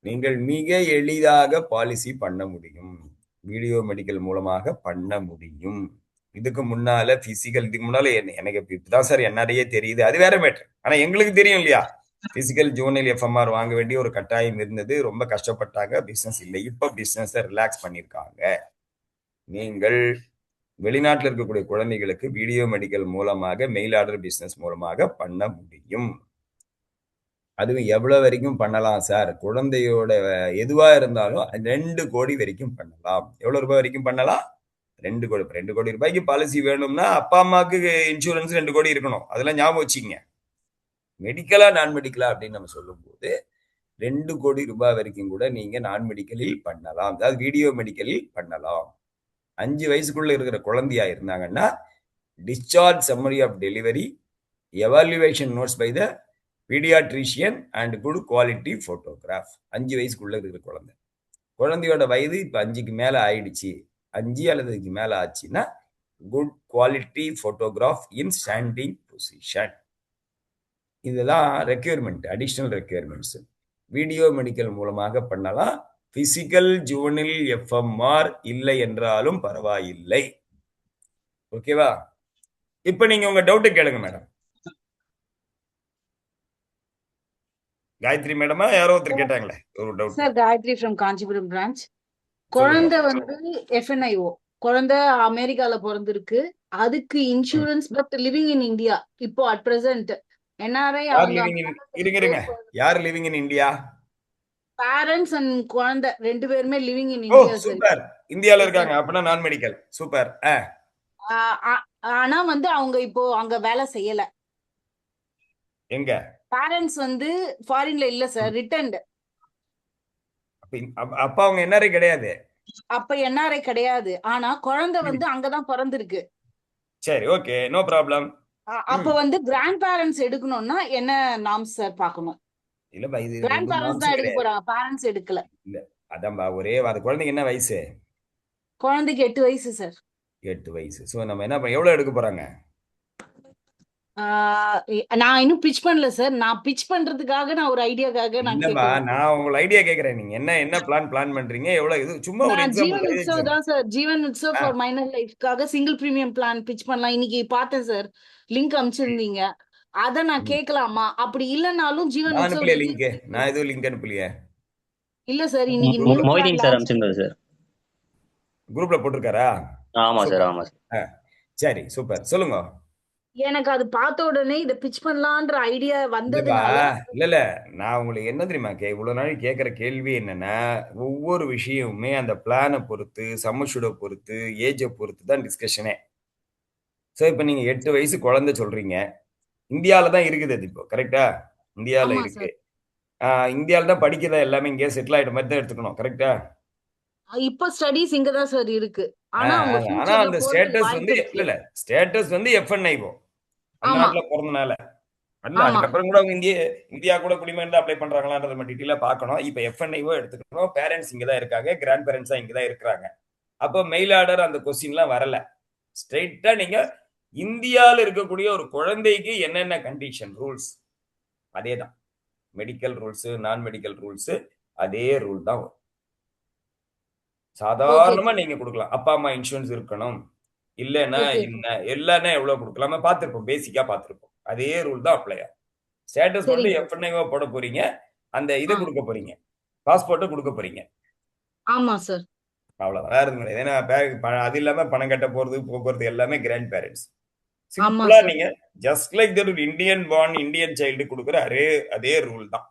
நீங்கள் மிக எளிதாக பாலிசி பண்ண முடியும். வீடியோ மெடிக்கல் மூலமாக பண்ண முடியும். இதுக்கு முன்னால பிசிக்கல் இதுக்கு முன்னால எனக்கு இப்பதான் சார் என்ஆர்ஐயே தெரியுது, அது வேற மேட்டர். ஆனா எங்களுக்கு தெரியும் இல்லையா, பிசிக்கல் ஜூனியல் எஃப்எம்ஆர் வாங்க வேண்டிய ஒரு கட்டாயம் இருந்தது. ரொம்ப கஷ்டப்பட்டாங்க, பிசினஸ் இல்லை. இப்ப பிசினஸ் ரிலாக்ஸ் பண்ணிருக்காங்க. நீங்கள் வெளிநாட்டில் இருக்கக்கூடிய குழந்தைகளுக்கு வீடியோ மெடிக்கல் மூலமாக மெயில் ஆர்டர் பிசினஸ் மூலமாக பண்ண முடியும். அதுவும் எவ்வளவு வரைக்கும் பண்ணலாம் சார்? குழந்தையோட எதுவா இருந்தாலும் 2 கோடி வரைக்கும் பண்ணலாம். எவ்வளவு ரூபாய் வரைக்கும் பண்ணலாம்? 2 கோடி. 2 கோடி ரூபாய்க்கு பாலிசி வேணும்னா அப்பா அம்மாவுக்கு இன்சூரன்ஸ் 2 கோடி இருக்கணும். அதெல்லாம் ஞாபகம் வச்சுக்கங்க. மெடிக்கலா நான் மெடிக்கலா அப்படின்னு நம்ம சொல்லும் போது 2 கோடி ரூபாய் வரைக்கும் கூட நீங்க நான் மெடிக்கலில் பண்ணலாம். அதாவது வீடியோ மெடிக்கலில் பண்ணலாம். 5 வயசுக்குள்ள இருக்கிற குழந்தையா இருந்தாங்கன்னா discharge summary of delivery, evaluation notes by the paediatrician and good quality photograph. 5 வயசுக்குள்ள இருக்கிற குழந்தை. குழந்தையோட வயது இப்ப 5க்கு மேல ஆயிடுச்சு, 5 அல்லது அதுக்கு மேல ஆச்சுன்னா குட் குவாலிட்டி போட்டோகிராஃப் இன் ஸ்டாண்டிங் பொசிஷன். இதெல்லாம் requirement, additional requirements. Video medical மூலமாக பண்ணலாம். பிசிக்கல் ஜூனில் எஃப்எம்ஆர் இல்லை என்றாலும் பரவாயில்லை. ஓகேவா? இப்ப நீங்க உங்க டவுட் கேளுங்க மேடம். காயத்ரி மேடமா யாரோ ஒருத்தர் கேட்டாங்களே ஒரு doubt. Sir Gayathri from Kanchipuram branch. குழந்தை வந்து எஃப்என்ஐஓ குழந்தை அமெரிக்கால பிறந்திருக்கு. அதுக்கு insurance but living in India இப்போ அட் பிரசன்ட் என்ஆர்ஐ. யார் அவங்க லிவிங் இன் இருங்க யார் living in India? Parents and குழந்தை 2 பேருமே living in oh India sir. Super, இந்தியால இருக்காங்க. அப்படின்னா நான் மெடிக்கல் சூப்பர். ஆனா வந்து அவங்க இப்போ அங்க வேலை செய்யல. எங்க பேரண்ட்ஸ் வந்து ஃபாரின்ல இல்ல சார், ரிட்டர்ன்டு. அப்ப அவங்க என்ஆர்ஐ கிடையாது. அப்ப என்ஆர்ஐ கிடையாது. ஆனா குழந்தை வந்து அங்கதான் பிறந்திருக்கு. சரி, ஓகே, நோ ப்ராப்ளம். அப்ப வந்து கிராண்ட் பேரண்ட்ஸ் எடுக்கணும்னா என்ன நார்ம்ஸ் சார் பார்க்கணும்? இல்லப்பா, இது கிராண்ட் பேரண்ட்ஸ் தான் எடுக்க போறாங்க, பேரண்ட்ஸ் எடுக்கல. இல்ல அதான்பா, ஒரே அது குழந்தைக்கு என்ன வயசு? குழந்தைக்கு 8 வயசு சார். 8 வயசு. சோ நம்ம என்ன எவ்வளவு எடுக்க போறாங்க? நான் இன்னும் பிட்ச் பண்ணல சார். நான் பிட்ச் பண்றதுக்காக நான் ஒரு ஐடியாக்காக நான் இல்லப்பா, கேக்குறேன். நான் உங்க ஐடியா கேக்குறேன். நீங்க என்ன பிளான் பண்றீங்க? எவ்வளவு இது சும்மா ஒரு நான் ஜீவன் உற்சவ் எக்ஸாம்பிள். தான் sir. Jeevan Utsav for minor லைஃப்காக சிங்கிள் பிரீமியம் பிளான் பிட்ச் பண்ணலாம். இன்னைக்கு பார்த்தேன் சார், லிங்க் அனுப்பிச்சிருந்தீங்க. அத நான் கேட்கலாமா? அப்படி இல்லனாலும் ஜீவன் நான் உற்சவ் அனுப்பலையே லிங்க். நான் எதுவும் லிங்க் அனுப்பலையே. இல்ல சார், இன்னைக்கு நியூ மொய்தீன் சார் பிளான் அனுப்பிச்சிருந்தாரு சார். குரூப்ல போட்டிருக்காரா? ஆமா சார், சூப்பர். ஆமா சார். சரி, சூப்பர், சொல்லுங்க. எனக்கு அது பார்த்த உடனே இத பிட்ச் பண்ணலாம்ன்ற ஐடியா இல்லப்பா, வந்ததுனால இல்ல நான் உங்களுக்கு என்ன தெரியுமா இவ்வளவு நாள் கேட்கிற கேள்வி என்னன்னா, ஒவ்வொரு விஷயமுமே அந்த பிளானை பொறுத்து, சம்மஷூட பொறுத்து, ஏஜை பொறுத்து தான் டிஸ்கஷனே. சோ இப்ப நீங்க 8 வயசு குழந்தை சொல்றீங்க. இந்தியால தான் இருக்குது அது. இப்போ கரெக்டா? இந்தியால ஆமா இருக்கு. சார். இந்தியால தான் படிக்கிறதா எல்லாமே இங்கே செட்டில் ஆயிட்ட மாதிரி தான் எடுத்துக்கணும். கரெக்டா? இப்ப ஸ்டடீஸ் இங்க தான் சார் இருக்கு. ஆனா அவங்க ஆனா ஃபியூச்சர்ல அந்த போறதுக்கு ஸ்டேட்டஸ் வாய்ப்பு வந்து இருக்கு. இல்ல ஸ்டேட்டஸ் வந்து எஃப்என்ஐஓ அந்த ஆமா நாட்டுல பிறந்தனால. அல்ல ஆமா அதுக்கப்புறம் கூட அவங்க இந்தியா கூட குடிமகன் அப்ளை பண்றாங்களான்றத நம்ம டீட்டெயிலா பார்க்கணும். இப்ப எஃப்என்ஐஓ எடுத்துக்கணும். பேரண்ட்ஸ் இங்க தான் இருக்காங்க, கிராண்ட் பேரண்ட்ஸா இங்க தான் இருக்கிறாங்க. அப்போ மெயில் ஆர்டர் அந்த கொஸ்டின்லாம் வரல. ஸ்ட்ரெயிட்டா நீங்க இந்தியால இருக்கக்கூடிய ஒரு குழந்தைக்கு என்னென்ன கண்டிஷன் ரூல்ஸ் அதே தான். மெடிக்கல் ரூல்ஸ், நான் மெடிக்கல் ரூல்ஸ் அதே ரூல் தான் வரும். ஓகே சாதாரணமா நீங்க கொடுக்கலாம். அப்பா அம்மா இன்சூரன்ஸ் இருக்கணும், இல்லைன்னா ஓகே என்ன, எல்லாமே எவ்வளவு கொடுக்கலாமா பார்த்திருப்போம், பேசிக்கா பார்த்திருப்போம். அதே ரூல் தான் அப்ளை ஆகும். ஸ்டேட்டஸ் மட்டும் சரிங்க எஃப்என்ஐஓ போட போறீங்க, அந்த இதை ஆ கொடுக்க போறீங்க, பாஸ்போர்ட்டை கொடுக்க போறீங்க. ஆமா சார். அவ்வளவுதான், வேற எதுவும் கிடையாது. ஏன்னா அது இல்லாம பணம் கட்ட போறது, போக்குவரத்து எல்லாமே கிராண்ட் பேரண்ட்ஸ். ஆமா சிம்பிளா சார். நீங்க just like that Indian born Indian child கொடுக்குற அதே ரூல் தான்.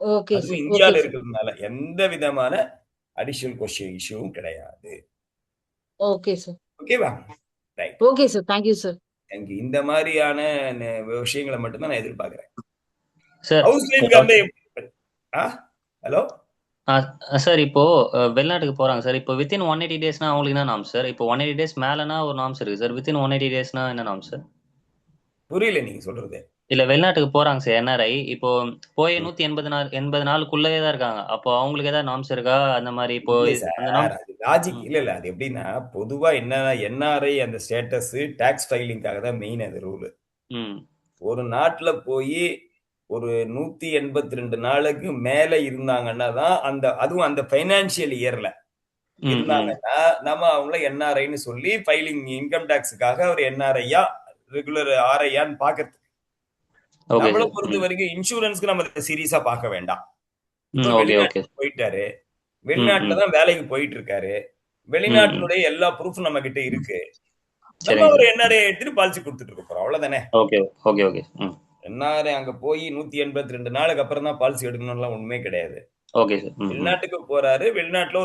ஓகே அதுவும் சார். ஓகே இந்தியால சார். இருக்கிறதுனால எந்த விதமான அடிஷனல் கொஸ்டின் இஷ்யூவும் கிடையாது. Okay sir. ஓகேவா? Right. Okay sir. Thank you sir. எனக்கு இந்த மாதிரியான விஷயங்களை மட்டும்தான் நான் எதிர்பார்க்கிறேன். சார் ஹவுஸ் ஒய்ஃப்க்கு வந்து ஹலோ சார் இப்போ வெளிநாட்டுக்கு போறாங்க சார். இப்போ வித்தின் 180 டேஸ்னா அவங்களுக்கு என்ன நார்ம்ஸ் சார்? இப்போ 180 டேஸ் மேலனா ஒரு நார்ம்ஸ் இருக்கு சார். வித்தின் 180 டேஸ்னா என்ன நார்ம்ஸ் சார்? புரியல நீங்க சொல்றது. இல்ல வெளிநாட்டுக்கு போறாங்க சார் என்ஆர்ஐ. இப்போ போய் 180 நாளுக்குள்ளவே தான் இருக்காங்க. அப்போ அவங்களுக்கு ஏதாவது நார்ம்ஸ் இருக்கா அந்த மாதிரி? இப்போ இல்ல அந்த சார், அது லாஜிக் இல்ல அது எப்படின்னா பொதுவா என்ன என்ஆர்ஐ அந்த ஸ்டேட்டஸ் டாக்ஸ் ஃபைலிங்காக தான் மெயின் அது ரூல். ம் ஒரு நாட்டுல போய் ஒரு 182 நாளுக்கு மேல இருந்தாங்கன்னா தான் அதுவும் அந்த ஃபைனான்சியல் இயர்ல ம் ம் இருந்தாங்கன்னா நம்ம அவங்கள என்ஆர்ஐன்னு சொல்லி ஃபைலிங் இன்கம் டாக்ஸுக்காக ஒரு என்ஆர்ஐயா ரெகுலர் ஆர்ஐயான்னு பாக்குறது. ஓகே நம்மளை சார். பொறுத்த வரைக்கும் இன்சூரன்ஸ்க்கு நம்ம சீரியஸா பார்க்க வேண்டாம். இப்ப ஓகே ஓகே. வெளிநாட்டுக்கு போயிட்டாரு, ம் வெளிநாட்டுல ம் தான் வேலைக்கு போயிட்டு இருக்காரு, ம் ம். வெளிநாட்டினுடைய எல்லா ப்ரூஃப் நம்ம கிட்ட இருக்கு. நம்ம சரிங்க ஒரு சார். என்ஆர்ஐ எடுத்துட்டு பாலிசி கொடுத்துட்டு இருக்கோம், அவ்வளவுதானே. Okay okay okay. ம் என்ஆர்ஐ அங்க போய் 182 நாளுக்கு அப்புறம் தான் பாலிசி எடுக்கணும்லாம் ஒண்ணுமே கிடையாது. Okay sir. ம் ம் வெளிநாட்டுக்கு போறாரு, வெளிநாட்டுல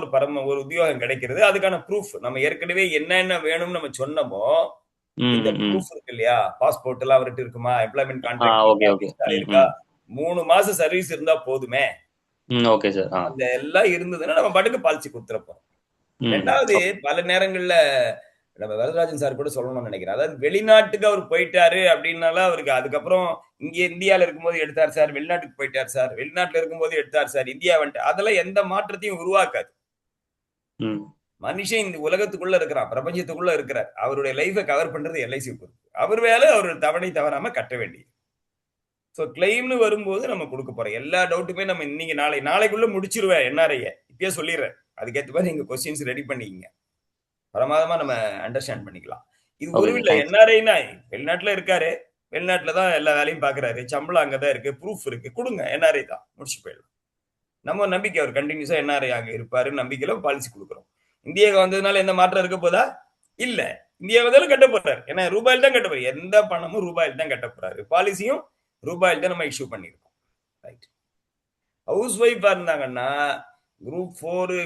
ஒரு உத்தியோகம் கிடைக்கிறது, அதுக்கான ப்ரூஃப் நம்ம ஏற்கனவே என்னென்ன வேணும்னு நம்ம சொன்னமோ ம் இந்த ம் ம். ப்ரூஃப் இருக்கு இல்லையா, பாஸ்போர்ட் எல்லாம் அவர்கிட்ட இருக்குமா, எம்ப்ளாய்மெண்ட் கான்ட்ராக்ட் ஓகே இருக்கா, ஓகே. விசா ம் இருக்கா, ம் 3 மாசம் சர்வீஸ் இருந்தா போதுமே. ம். Okay sir. அந்த எல்லாம் இருந்ததுன்னா நம்ம பாட்டுக்கு பாலிசி கொடுத்துறப்போம். ம் ரெண்டாவது பல நேரங்கள்ல நம்ம வரதராஜன் சார் கூட சொல்லணும்னு நினைக்கிறேன். அதாவது வெளிநாட்டுக்கு அவர் போயிட்டாரு அப்படின்னால அவருக்கு அதுக்கப்புறம் இங்க இந்தியால இருக்கும்போது எடுத்தார் சார், வெளிநாட்டுக்கு போயிட்டார் சார், வெளிநாட்டுல இருக்கும்போது எடுத்தார் சார், இந்தியா வந்துட்டு அதெல்லாம் எந்த மாற்றத்தையும் உருவாக்காது. ம் மனுஷன் இந்த உலகத்துக்குள்ள இருக்கிறான், பிரபஞ்சத்துக்குள்ள இருக்கிறார். அவருடைய லைஃபை கவர் பண்றது எல்ஐசி பொறுப்பு. அவர் வேலை அவர் தவணை தவறாம கட்ட வேண்டியது. ஸோ கிளைம்னு வரும்போது நம்ம கொடுக்க போறோம். எல்லா டவுட்டுமே நம்ம இன்னைக்கு நாளைக்குள்ள முடிச்சிருவேன் என்ஆர்ஐய. இப்பயே சொல்லிடுறேன். அதுக்கேற்ற மாதிரி நீங்க கொஸ்டின்ஸ் ரெடி பண்ணிக்கங்க. பிரமாதமா நம்ம அண்டர்ஸ்டாண்ட் பண்ணிக்கலாம். இது ஓகே ஒரு சார். இல்ல தேங்க்ஸ். என்ஆர்ஐனா வெளிநாட்டுல இருக்காரு, வெளிநாட்டுல தான் எல்லா வேலையும் பாக்குறாரு, சம்பளம் அங்கதான் இருக்கு, ப்ரூஃப் இருக்கு, கொடுங்க என்ஆர்ஐ தான் முடிச்சு போயிடலாம். நம்ம நம்பிக்கை அவர் கண்டினியூஸா என்ஆர்ஐ அங்க இருப்பாரு நம்பிக்கையில பாலிசி கொடுக்குறோம். இந்தியாவுக்கு வந்ததுனால எந்த மாற்றம் இருக்க போதா? இல்ல. இந்தியா வந்தாலும் கட்ட போறாரு. ஏன்னா ரூபாயில் தான் கட்ட போறாரு. எந்த பணமும் ரூபாயில் தான் கட்ட போறாரு. பாலிசியும் ரூபாயில் தான் நம்ம இஷ்யூ பண்ணிருக்கோம். ரைட். ஹவுஸ் ஒய்ஃபா இருந்தாங்கன்னா குரூப் 4,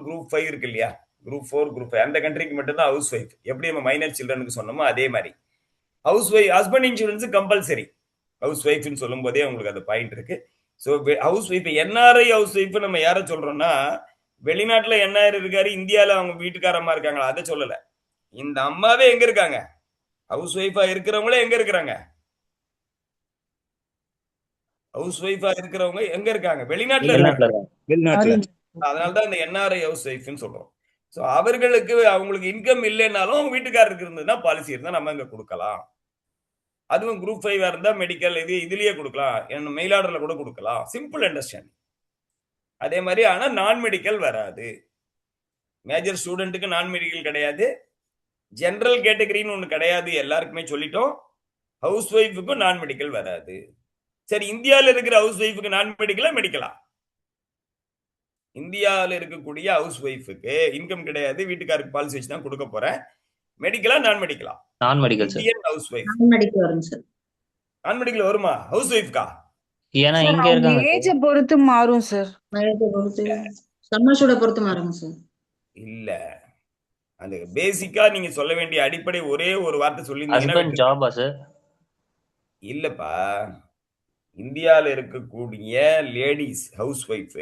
குரூப் 5 இருக்கு இல்லையா? குரூப் 4, குரூப் 5 அந்த கண்ட்ரிக்கு மட்டும் தான் ஹவுஸ் ஒய்ஃப். எப்படி நம்ம மைனர் சில்ட்ரனுக்கு சொன்னோமோ அதே மாதிரி. House wife husband insurance compulsory. House ஒய்ஃப்னு சொல்லும் போதே உங்களுக்கு அது பாயிண்ட் இருக்கு. So house wife NRI house wife நம்ம யாரை சொல்றோம்னா வெளிநாட்டுல என்ஆர்ஐ இருக்காரு, இந்தியால அவங்க வீட்டுக்காரமா இருக்காங்களா அதை சொல்லல. இந்த அம்மாவே எங்க இருக்காங்க? ஹவுஸ் ஒய்ஃபா இருக்கிறவங்களே எங்க இருக்கிறாங்க? ஹவுஸ் ஒய்ஃபா இருக்கிறவங்க எங்க இருக்காங்க? வெளிநாட்டுல இருக்காங்க. வெளிநாட்டுல இருக்காங்க. அதனாலதான் இந்த என்ஆர்ஐ ஹவுஸ் ஒய்ஃப்னு சொல்றோம். ஸோ அவர்களுக்கு அவங்களுக்கு இன்கம் இல்லைன்னாலும் அவங்க வீட்டுக்காரருக்கு இருந்ததுன்னா பாலிசி இருந்தா நம்ம இங்க கொடுக்கலாம். அதுவும் குரூப் 5 இருந்தா மெடிக்கல் இதுலயே கொடுக்கலாம், மெயில் ஆர்டர்ல கூட கொடுக்கலாம். Simple understanding. அதே மாதிரி ஆனா நான் மெடிக்கல் வராது. மேஜர் ஸ்டூடெண்ட்டுக்கு நான் மெடிக்கல் கிடையாது, ஜெனரல் கேட்டகரின்னு ஒண்ணு கிடையாது, எல்லாருக்குமே சொல்லிட்டோம். ஹவுஸ் ஒய்ஃபுக்கும் நான் மெடிக்கல் வராது. சரி, இந்தியாவில் இருக்கிற ஹவுஸ் ஒய்ஃபுக்கு நான் மெடிக்கலா? மெடிக்கலா? இந்தியாவில் இருக்கக்கூடிய ஹவுஸ் ஒய்ஃபுக்கு இன்கம் கிடையாது, வீட்டுக்காருக்கு பாலிசி வச்சு தான் கொடுக்க போறேன். மெடிக்கலா நான் மெடிக்கலா? நான் medical sir. Indian house wife நான் மெடிக்கல் வருங்க சார். நான் மெடிக்கல் வருமா ஹவுஸ் ஒய்ஃப்கா? ஏன்னா சார் இங்க அவங்க இருக்காங்க சார். ஏஜை பொறுத்து மாறும் சார். வயதை பொறுத்து சம்மர்ஷோட பொறுத்து மாறுங்க சார். இல்ல, அந்த பேசிக்கா நீங்க சொல்ல வேண்டிய அடிப்படை ஒரே ஒரு வார்த்தை ஹஸ்பண்ட் சொல்லியிருந்தீங்கன்னா ஜாபா சார்? இல்லப்பா, இந்தியாவில் இருக்கக்கூடிய லேடிஸ் ஹவுஸ் ஒய்ஃப்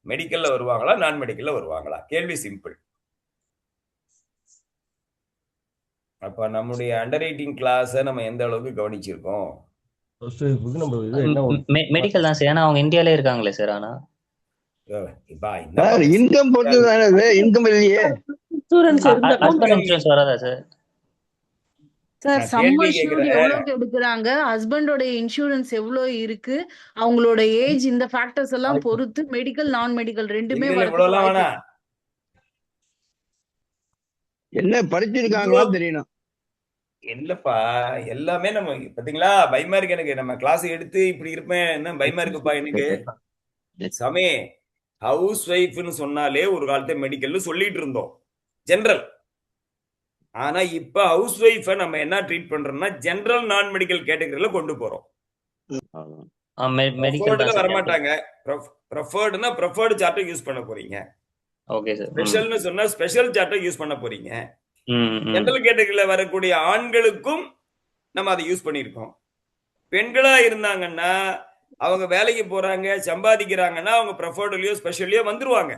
மெடிக்கல்ல வருவாங்களா, நான் மெடிக்கல்ல வருவாங்களா? கேள்வி சிம்பிள். அப்ப நம்முடைய அண்டர் 18 கிளாஸை நம்ம எந்த அளவுக்கு கவனிச்சிருக்கோம்? மெடிக்கல் தான் சார். ஏன்னா அவங்க இந்தியாலே இருக்காங்களே சார். ஆனா இன்கம் பொறுத்து தானே, இன்கம் இல்லையே. இன்சூரன்ஸ் இருந்தா ஹஸ்பண்ட் இன்சூரன்ஸ் வராதா சார்? சார் நான் சம்மர் கேள்வி ஷூட் கேட்கிறேன். எவ்வளவுக்கு எடுக்கிறாங்க, ஹஸ்பண்டோட இன்சூரன்ஸ் எவ்வளவு இருக்கு, அவங்களோட ஏஜ், இந்த ஃபேக்டர்ஸ் எல்லாம் பொறுத்து மெடிக்கல் நான் மெடிக்கல் ரெண்டுமே இதுல வரதுக்கு இவ்வளவுலாம் வாய்ப்பு வேணாம். என்ன படிச்சிருக்காங்களா தெரியணும். இல்லப்பா, எல்லாமே நம்ம பாத்தீங்களா, பயமா இருக்கு எனக்கு. நம்ம கிளாஸ் எடுத்து இப்படி இருப்பேன், என்ன பயமா இருக்குப்பா எனக்கு. சமே ஹவுஸ் ஒய்ஃப்னு சொன்னாலே ஒரு காலத்தை மெடிக்கல்னு சொல்லிட்டு இருந்தோம், ஜெனரல். ஆனா இப்ப ஹவுஸ் ஒய்ஃபை நம்ம என்ன ட்ரீட் பண்றோம்னா ஜெனரல் நான் மெடிக்கல் கேட்டகரியில கொண்டு போறோம். மெடிக்கல் ப்ரெஃபர்டுல தான் சார். வரமாட்டாங்க. ப்ரெஃபர்டுனா ப்ரெஃபர்டு சார்ட்டை யூஸ் பண்ண போறீங்க. Okay sir. ஸ்பெஷல்னு சொன்னா ஸ்பெஷல் சார்ட்டை யூஸ் பண்ண போறீங்க. ம் ஜெனரல் கேட்டகரியில வரக்கூடிய ஆண்களுக்கும் நம்ம அதை யூஸ் பண்ணியிருக்கோம். பெண்களா இருந்தாங்கன்னா அவங்க வேலைக்கு போறாங்க, சம்பாதிக்கிறாங்கன்னா அவங்க ப்ரெஃபர்டுலயோ ஸ்பெஷல்லயோ வந்துருவாங்க.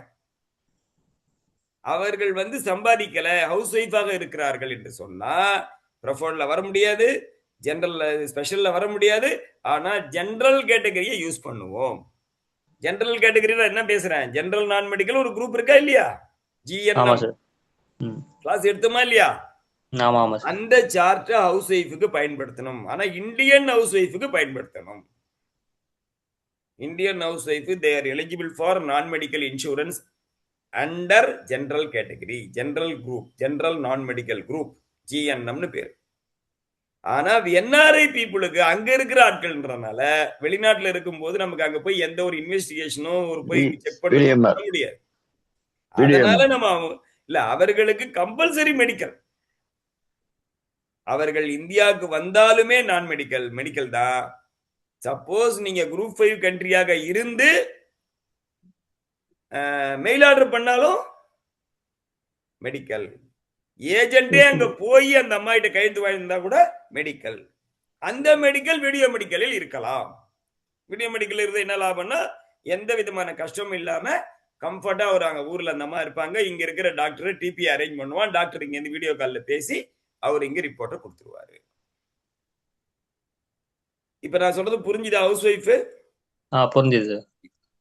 அவர்கள் வந்து சம்பாதிக்கல, ஹவுஸ் ஒய்ஃபாக இருக்கிறார்கள் என்று சொன்னா ப்ரெஃபர்ட்ல வர முடியாது, ஜெனரல்ல ஸ்பெஷல்ல வர முடியாது. ஆனா ஜெனரல் கேட்டகரியை யூஸ் பண்ணுவோம். ஜெனரல் கேட்டகரியில என்ன பேசுறேன்? ஜெனரல் நான் மெடிக்கல் ஒரு குரூப் இருக்கா இல்லையா? ஆமா ஜிஎன்எம் சார். ம் கிளாஸ் எடுத்தோமா இல்லையா? ஆமா ஆமா சார். அந்த சார்ட்டை ஹவுஸ் ஒய்ஃபுக்கு பயன்படுத்தணும். ஆனா இந்தியன் ஹவுஸ் ஒய்ஃபுக்கு பயன்படுத்தணும். Indian house wife they are eligible for non medical insurance under general category, general group, general non medical group, ஜிஎன்எம்னு பேர். ஆனா என்ஆர்ஐ பீப்புளுக்கு அங்க இருக்கிற ஆட்கள்ன்றனால வெளிநாட்டுல இருக்கும்போது நமக்கு அங்க போய் எந்த ஒரு இன்வெஸ்டிகேஷனும் ஒரு போய் செக் பண்ண முடியாது. அதனால நம்ம இல்ல அவர்களுக்கு கம்பல்சரி மெடிக்கல். அவர்கள் இந்தியாவுக்கு வந்தாலுமே நான் மெடிக்கல் தான். சப்போஸ் நீங்க குரூப் 5 கண்ட்ரியாக இருந்து மெயில் ஆர்டர் பண்ணாலும் மெடிக்கல். ஏஜென்ட்டே அங்க போய் அந்த அம்மா கிட்ட கையெழுத்து வாங்கியிருந்தா கூட மெடிக்கல். அந்த மெடிக்கல் வீடியோ மெடிக்கலில் இருக்கலாம். வீடியோ மெடிக்கல் இருந்து என்ன லாபம்னா எந்த விதமான கஷ்டமும் இல்லாம கம்ஃபர்ட்டா ஒரு அங்க ஊர்ல அந்த அம்மா இருப்பாங்க. இங்க இருக்கிற டாக்டர் டிபி அரேஞ்ச் பண்ணுவான். டாக்டர் இங்க இருந்து வீடியோ கால்ல பேசி அவர் இங்க ரிப்போர்ட்டை கொடுத்துருவாரு. இப்ப நான் சொல்றது புரிஞ்சுதா ஹவுஸ் ஒய்ஃப்? புரிஞ்சுது சார்.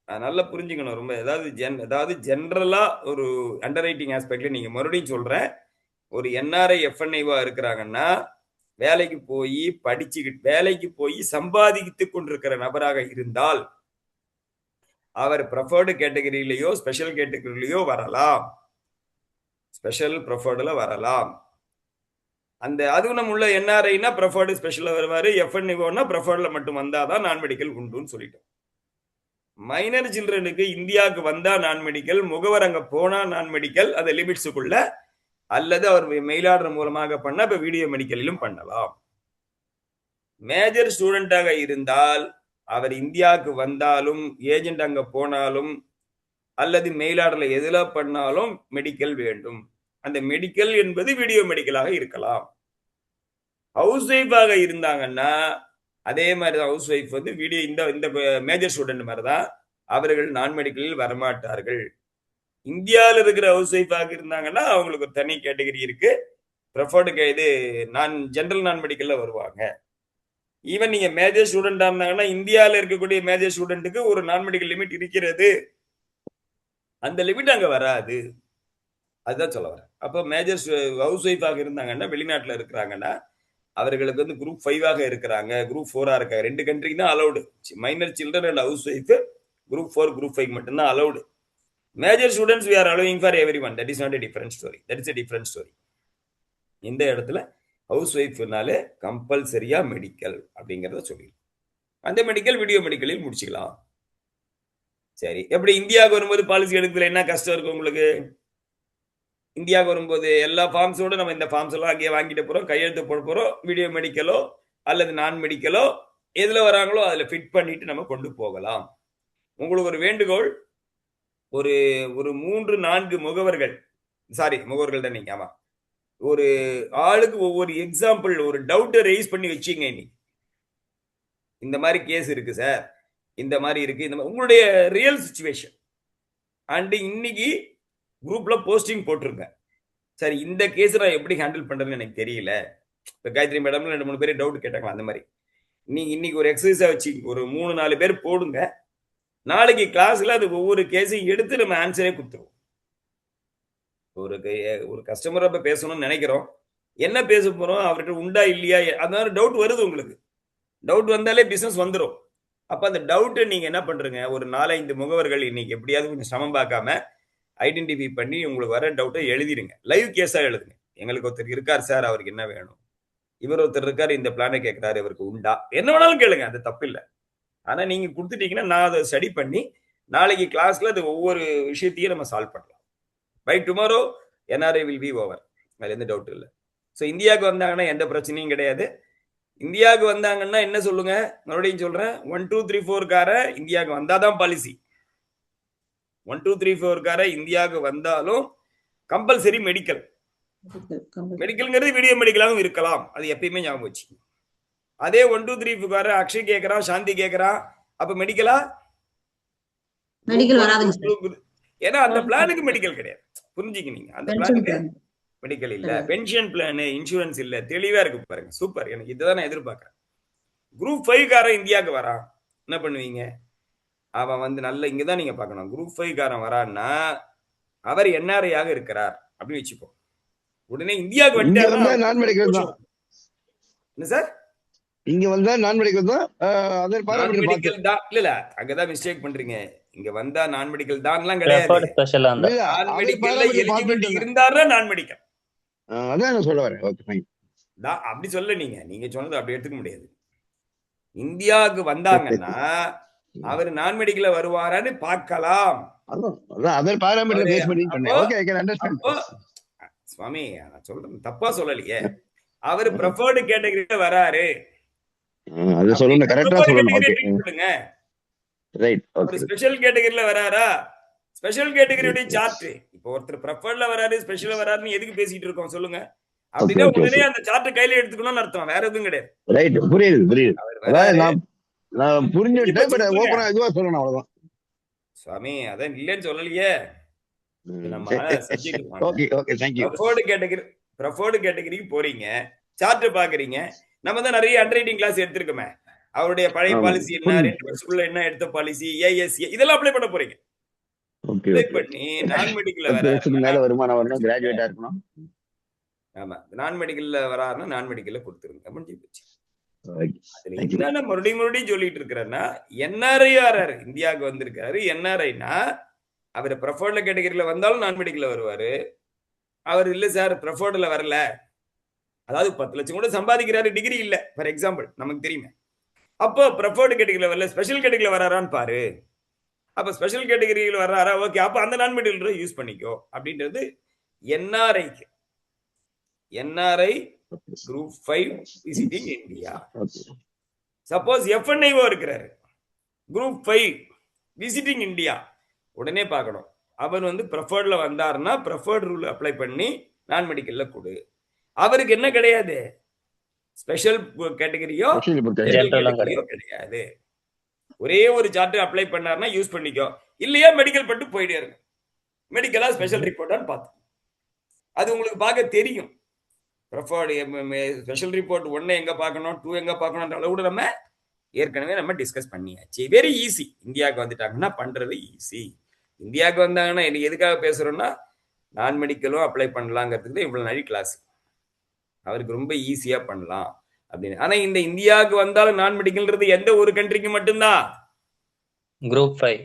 நல்லா புரிஞ்சுக்கணும். ரொம்ப அதாவது ஜெனரலா ஒரு அண்டர் ரைட்டிங் ஆஸ்பெக்ட்ல நீங்க மறுபடியும் சொல்றேன், ஒரு என்ஆர்ஐ எஃப்என்ஐவா இருக்கிறாங்கன்னா வேலைக்கு போய் படிச்சுக்கிட்டு வேலைக்கு போய் சம்பாதித்து கொண்டிருக்கிற நபராக இருந்தால் அவர் ப்ரெஃபர்டு கேட்டகரியிலேயோ ஸ்பெஷல் கேட்டகரியிலேயோ வரலாம். ஸ்பெஷல் ப்ரெஃபர்டுல வரலாம். அந்த அதுவும் நம்ம உள்ள என்ஆர்ஐனா ப்ரெஃபர்டு ஸ்பெஷல்ல வருவாரு, எஃப்என்ஐஓனா ப்ரெஃபர்டுல மட்டும் வந்தாதான் நான் மெடிக்கல் உண்டுன்னு சொல்லிட்டோம். மைனர் சில்ட்ரனுக்கு இந்தியாவுக்கு வந்தா நான் மெடிக்கல், முகவர் அங்க போனா நான் மெடிக்கல், அந்த லிமிட்ஸுக்குள்ள, அல்லது அவர் மெயில் ஆர்டர் மூலமாக பண்ணா இப்ப வீடியோ மெடிக்கலிலும் பண்ணலாம். மேஜர் ஸ்டூடெண்டாக இருந்தால் அவர் இந்தியாவுக்கு வந்தாலும் ஏஜென்ட் அங்க போனாலும் அல்லது மெயில் ஆர்டர்ல எதுல பண்ணாலும் மெடிக்கல் வேண்டும். அந்த மெடிக்கல் என்பது வீடியோ மெடிக்கலாக இருக்கலாம். ஹவுஸ் ஒய்ஃபாக இருந்தாங்கன்னா அதே மாதிரி ஹவுஸ் ஒய்ஃப் வந்து வீடியோ இந்த மேஜர் ஸ்டூடெண்ட் மாதிரி தான் அவர்கள் நான் மெடிக்கலில் வரமாட்டார்கள். இந்தியாவில் இருக்கிற ஹவுஸ் ஒய்ஃபாக இருந்தாங்கன்னா அவங்களுக்கு ஒரு தனி கேட்டகரி இருக்கு. ப்ரெஃபர்டு இது ஜெனரல் நான் மெடிக்கல்ல வருவாங்க. ஈவன் நீங்க மேஜர் ஸ்டூடெண்டா இருந்தாங்கன்னா இந்தியாவில் இருக்கக்கூடிய மேஜர் ஸ்டூடெண்ட்டுக்கு ஒரு நான் மெடிக்கல் லிமிட் இருக்கிறது. அந்த லிமிட் அங்க வராது. அதுதான் சொல்ல வரேன். அப்போ மேஜர் ஹவுஸ் ஒய்ஃபாக இருந்தாங்கன்னா வெளிநாட்டில் இருக்கிறாங்கன்னா அவர்களுக்கு வந்து குரூப் 5 இருக்கிறாங்க, குரூப் 4 இருக்காங்க. 2 கண்ட்ரிக்கு தான் allowed. Minor children and house wife group 4 group 5 மட்டும்தான் allowed. Major students we are allowing for everyone. That is not a different story. That is a different story. இந்த இடத்துல ஹவுஸ் ஒய்ஃப்னாலே கம்பல்சரியா மெடிக்கல் அப்படிங்கிறத சொல்லி அந்த மெடிக்கல் வீடியோ மெடிக்கலில் முடிச்சுக்கலாம். சரி, எப்படி இந்தியாவுக்கு வரும்போது பாலிசி எடுக்கிறதுல என்ன கஷ்டம் இருக்கு உங்களுக்கு? இந்தியாவுக்கு வரும்போது எல்லா ஃபார்ம்ஸோட நம்ம இந்த ஃபார்ம்ஸ் எல்லாம் அங்கேயே வாங்கிட்டு போறோம், கையெழுத்து போட போறோம். வீடியோ மெடிக்கலோ அல்லது நான் மெடிக்கலோ எதுல வராங்களோ அதுல ஃபிட் பண்ணிட்டு நம்ம கொண்டு போகலாம். உங்களுக்கு ஒரு வேண்டுகோள், ஒரு ஒரு 3-4 முகவர்கள் தான் நீங்க. ஆமா, ஒரு ஆளுக்கு ஒவ்வொரு எக்ஸாம்பிள் ஒரு டவுட்டை ரைஸ் பண்ணி வச்சுங்க. இன்னைக்கு இந்த மாதிரி கேஸ் இருக்கு சார், இந்த மாதிரி இருக்கு, இந்த மாதிரி உங்களுடைய ரியல் சிச்சுவேஷன் அண்ட் இன்னைக்கு குரூப்ல போஸ்டிங் போட்டிருங்க. சார் இந்த கேஸ் நான் எப்படி ஹேண்டில் பண்றேன்னு எனக்கு தெரியல. இப்போ காயத்ரி மேடம் 2-3 பேர் டவுட் கேட்டாங்களா, அந்த மாதிரி நீங்க இன்னைக்கு ஒரு எக்ஸசைஸா வச்சு ஒரு 3-4 பேர் போடுங்க. நாளைக்கு கிளாஸ்ல அது ஒவ்வொரு கேஸையும் எடுத்து நம்ம ஆன்சரே கொடுத்துருவோம். ஒரு கஸ்டமரை இப்ப பேசணும்னு நினைக்கிறோம், என்ன பேச போறோம், அவர்கிட்ட உண்டா இல்லையா, அதனால டவுட் வருது. உங்களுக்கு டவுட் வந்தாலே பிசினஸ் வந்துடும். அப்ப அந்த டவுட்டை நீங்க என்ன பண்றீங்க, ஒரு 4-5 முகவர்கள் இன்னைக்கு எப்படியாவது கொஞ்சம் சிரமம் பார்க்காம ஐடென்டிஃபை பண்ணி உங்களுக்கு வர டவுட்டை எழுதிடுங்க. லைவ் கேஸா எழுதுங்க. எங்களுக்கு ஒருத்தர் இருக்கார் சார், அவருக்கு என்ன வேணும், இவர் ஒருத்தர் இருக்காரு, இந்த பிளானை கேட்கிறாரு, இவருக்கு உண்டா, என்ன வேணாலும் கேளுங்க, அது தப்பு இல்லை. ஆனா நீங்க கொடுத்துட்டீங்கன்னா நான் அதை ஸ்டடி பண்ணி நாளைக்கு கிளாஸ்ல அது ஒவ்வொரு விஷயத்தையும் நம்ம சால்வ் பண்ணலாம். By tomorrow NRI will be over. அதுல எந்த டவுட் இல்லை. ஸோ இந்தியாவுக்கு வந்தாங்கன்னா எந்த பிரச்சனையும் கிடையாது. இந்தியாவுக்கு வந்தாங்கன்னா என்ன சொல்லுங்க, மறுபடியும் சொல்றேன். 1 2 3 4 இந்தியாவுக்கு வந்தாதான் பாலிசி. 1 2 3 4 இந்தியாவுக்கு வந்தாலும் கம்பல்சரி மெடிக்கல். மெடிக்கல்ங்கிறது வீடியோ மெடிக்கலாகவும் இருக்கலாம். அது எப்பயுமே ஞாபகம் வச்சு. அதே 1 2 3 4 அக்ஷய் கேட்கறான், சாந்தி கேட்கறான், அப்ப மெடிக்கலா? மெடிக்கல் வராதுங்க சார். ஏன்னா அந்த பிளானுக்கு மெடிக்கல் கிடையாது. புரிஞ்சுக்க நீங்க. அந்த பிளானுக்கு மெடிக்கல் இல்ல, பென்ஷன் பிளான், இன்சூரன்ஸ் இல்ல. தெளிவா இருக்கு பாருங்க. சூப்பர். எனக்கு இதுதான் நான் எதிர்பார்க்கிறேன். குரூப் 5 இந்தியாவுக்கு வரான், என்ன பண்ணுவீங்க? அவன் வந்து நல்ல இங்கதான் நீங்க பார்க்கணும். குரூப் 5 வரான்னா அவர் என்ஆர்ஐயாக இருக்கிறார் அப்படின்னு வச்சுப்போம். உடனே இந்தியாவுக்கு இங்க வந்துட்டாருன்னா வந்தா நான் மெடிக்கல் தான். என்ன சார்? இங்க வந்தா நான் மெடிக்கல் தான். அதர் நான் பாராமீட்டர் பார்த்து மெடிக்கல் தான். இல்ல அங்கதான் மிஸ்டேக் பண்றீங்க. இங்க வந்தா நான் மெடிக்கல் தான்லாம் கிடையாது. Preferred special அந்த இல்ல நான் அதர் மெடிக்கல்ல பாராமீட்டர் எலிஜிபிலிட்டி பார்த்து இருந்தாருன்னா நான் மெடிக்கல் அதான் நான் சொல்ல வரேன். Okay fine. தான். அப்படி சொல்ல நீங்க சொன்னது அப்படி எடுத்துக்க முடியாது. இந்தியாவுக்கு வந்தாங்கன்னா அவர் நான் மெடிக்கல்ல வருவாரான்னு பார்க்கலாம். அதான் அதர் பாராமீட்டர் பேஸ் பண்ணி பண்ணேன். அப்போ ஓகே ஐ கேன் அண்டர்ஸ்டாண்ட். அப்போ சுவாமி நான் சொல்றேன் தப்பா சொல்லலையே. அவர் ப்ரிஃபர்டு கேட்டகரியில வராரு. அது சொல்லணும், கரெக்டா சொல்லணும். ஓகே சொல்லுங்க. ரைட். ஒரு ஓகே ஸ்பெஷல் கேட்டகரியில வராரா? ஸ்பெஷல் கேட்டகரியோட சார்ட். இப்போ ஒருத்தர் ப்ரிஃபர்ட்ல வராரு, ஸ்பெஷல்ல வராருன்னு எதுக்கு பேசிட்டு இருக்கோம் சொல்லுங்க? அப்படின்னா ஓகே உடனே அந்த சார்ட் கையில எடுத்துக்கணும்னு அர்த்தம். வேற எதுவும் கிடையாது. ரைட். புரியுது. அவர் அதாவது வராரு. நான் புரிஞ்சுட்டேன். பட் சொல்லுங்க. ஓப்பனா இதுவா சொல்லணும், அவ்வளவுதான். சுவாமி அதான் இல்லைன்னு சொல்லலையே. நம்ம subject okay okay thank you. Preferred கேட்டகரிக்கு போறீங்க, சார்ட் பாக்குறீங்க. நம்ம தான் நிறைய அண்டர் ரைட்டிங் கிளாஸ் எடுத்திருக்கோமே. அவருடைய பழைய ஆமா. பாலிசி என்ன, 2 வருஷத்துக்குள்ள என்ன எடுத்த பாலிசி, ஏஎஸ்ஏ இதெல்லாம் அப்ளை பண்ண போறீங்க. Okay apply okay. பண்ணி நான் மெடிக்கல்ல 10 வருஷத்துக்கு வராருன்னா, மேல வருமானம் வரணும், கிராஜுவேட்டா இருக்கணும். ஆமா நான் மெடிக்கல்ல வராருன்னா நான் மெடிக்கல்ல கொடுத்துருங்க. முடிஞ்சு போச்சு. Right. அதுல Thank you. என்னன்னா மறுபடியும் சொல்லிட்டு இருக்கிறேன்னா, என்ஆர்ஐ வராரு, இந்தியாவுக்கு வந்திருக்காரு. என்ஆர்ஐனா அவர் ப்ரிஃபர்ட்ல கேட்டகரியில வந்தாலும் நான் மெடிக்கல்ல வருவாரு. அவர் இல்ல சார் ப்ரிஃபர்ட்ல வரல, அதாவது 10 லட்சம் கூட சம்பாதிக்கிறாரு, டிகிரி இல்ல ஃபார் எக்ஸாம்பிள், நமக்கு தெரியுமே. அப்போ ப்ரிஃபர்டு கேட்டகரியில வரல, ஸ்பெஷல் கேட்டகரியில வராரான்னு பாரு. அப்ப ஸ்பெஷல் கேட்டகரியில வர்றாரா, ஓகே, அப்ப அந்த நான் மெடிக்கல் யூஸ் பண்ணிக்கோ அப்படின்றது என்ஆர்ஐக்கு. NRI group 5 visiting India. Okay. Suppose FNIO இருக்கிறாரு, குரூப் 5 விசிட்டிங் இந்தியா, உடனே பார்க்கணும். அவர் வந்து ப்ரிஃபர்ட்ல வந்தாருன்னா ப்ரிஃபர்ட் ரூல் அப்ளை பண்ணி நான் மெடிக்கல்ல கொடு. அவருக்கு என்ன கிடையாது, ஸ்பெஷல் கேட்டகரியோ Actually, இப்ப ஜெனரல் General கேட்டகரியோ கிடையாது. ஒரே ஒரு சார்ட் அப்ளை பண்ணாருன்னா யூஸ் பண்ணிக்கோ, இல்லையா மெடிக்கல் பட்டு போயிட்டே இருக்கும். மெடிக்கலா ஸ்பெஷல் ரிப்போர்ட்டான்னு பார்த்து அது உங்களுக்கு பார்க்க தெரியும். ப்ரிஃபர்டு ஸ்பெஷல் ரிப்போர்ட் 1 எங்க பார்க்கணும், 2 எங்க பார்க்கணும்ன்ற அளவு கூட நம்ம ஏற்கனவே டிஸ்கஸ் பண்ணியாச்சு. Very easy. இந்தியாவுக்கு வந்துட்டாங்கன்னா பண்றது ஈஸி. இந்தியாவுக்கு வந்தாங்கன்னா எதுக்காக பேசுறோம்னா, நான் மெடிக்கலும் அப்ளை பண்ணலாங்கிறதுக்கு இவ்வளவு நாள் கிளாஸ். அவருக்கு ரொம்ப ஈஸியா பண்ணலாம் அப்படின்னு. ஆனா இந்த இந்தியாவுக்கு வந்தாலும் நான் மெடிக்கல்ன்றது எந்த ஒரு கண்ட்ரிக்கு மட்டும்தான். குரூப் 5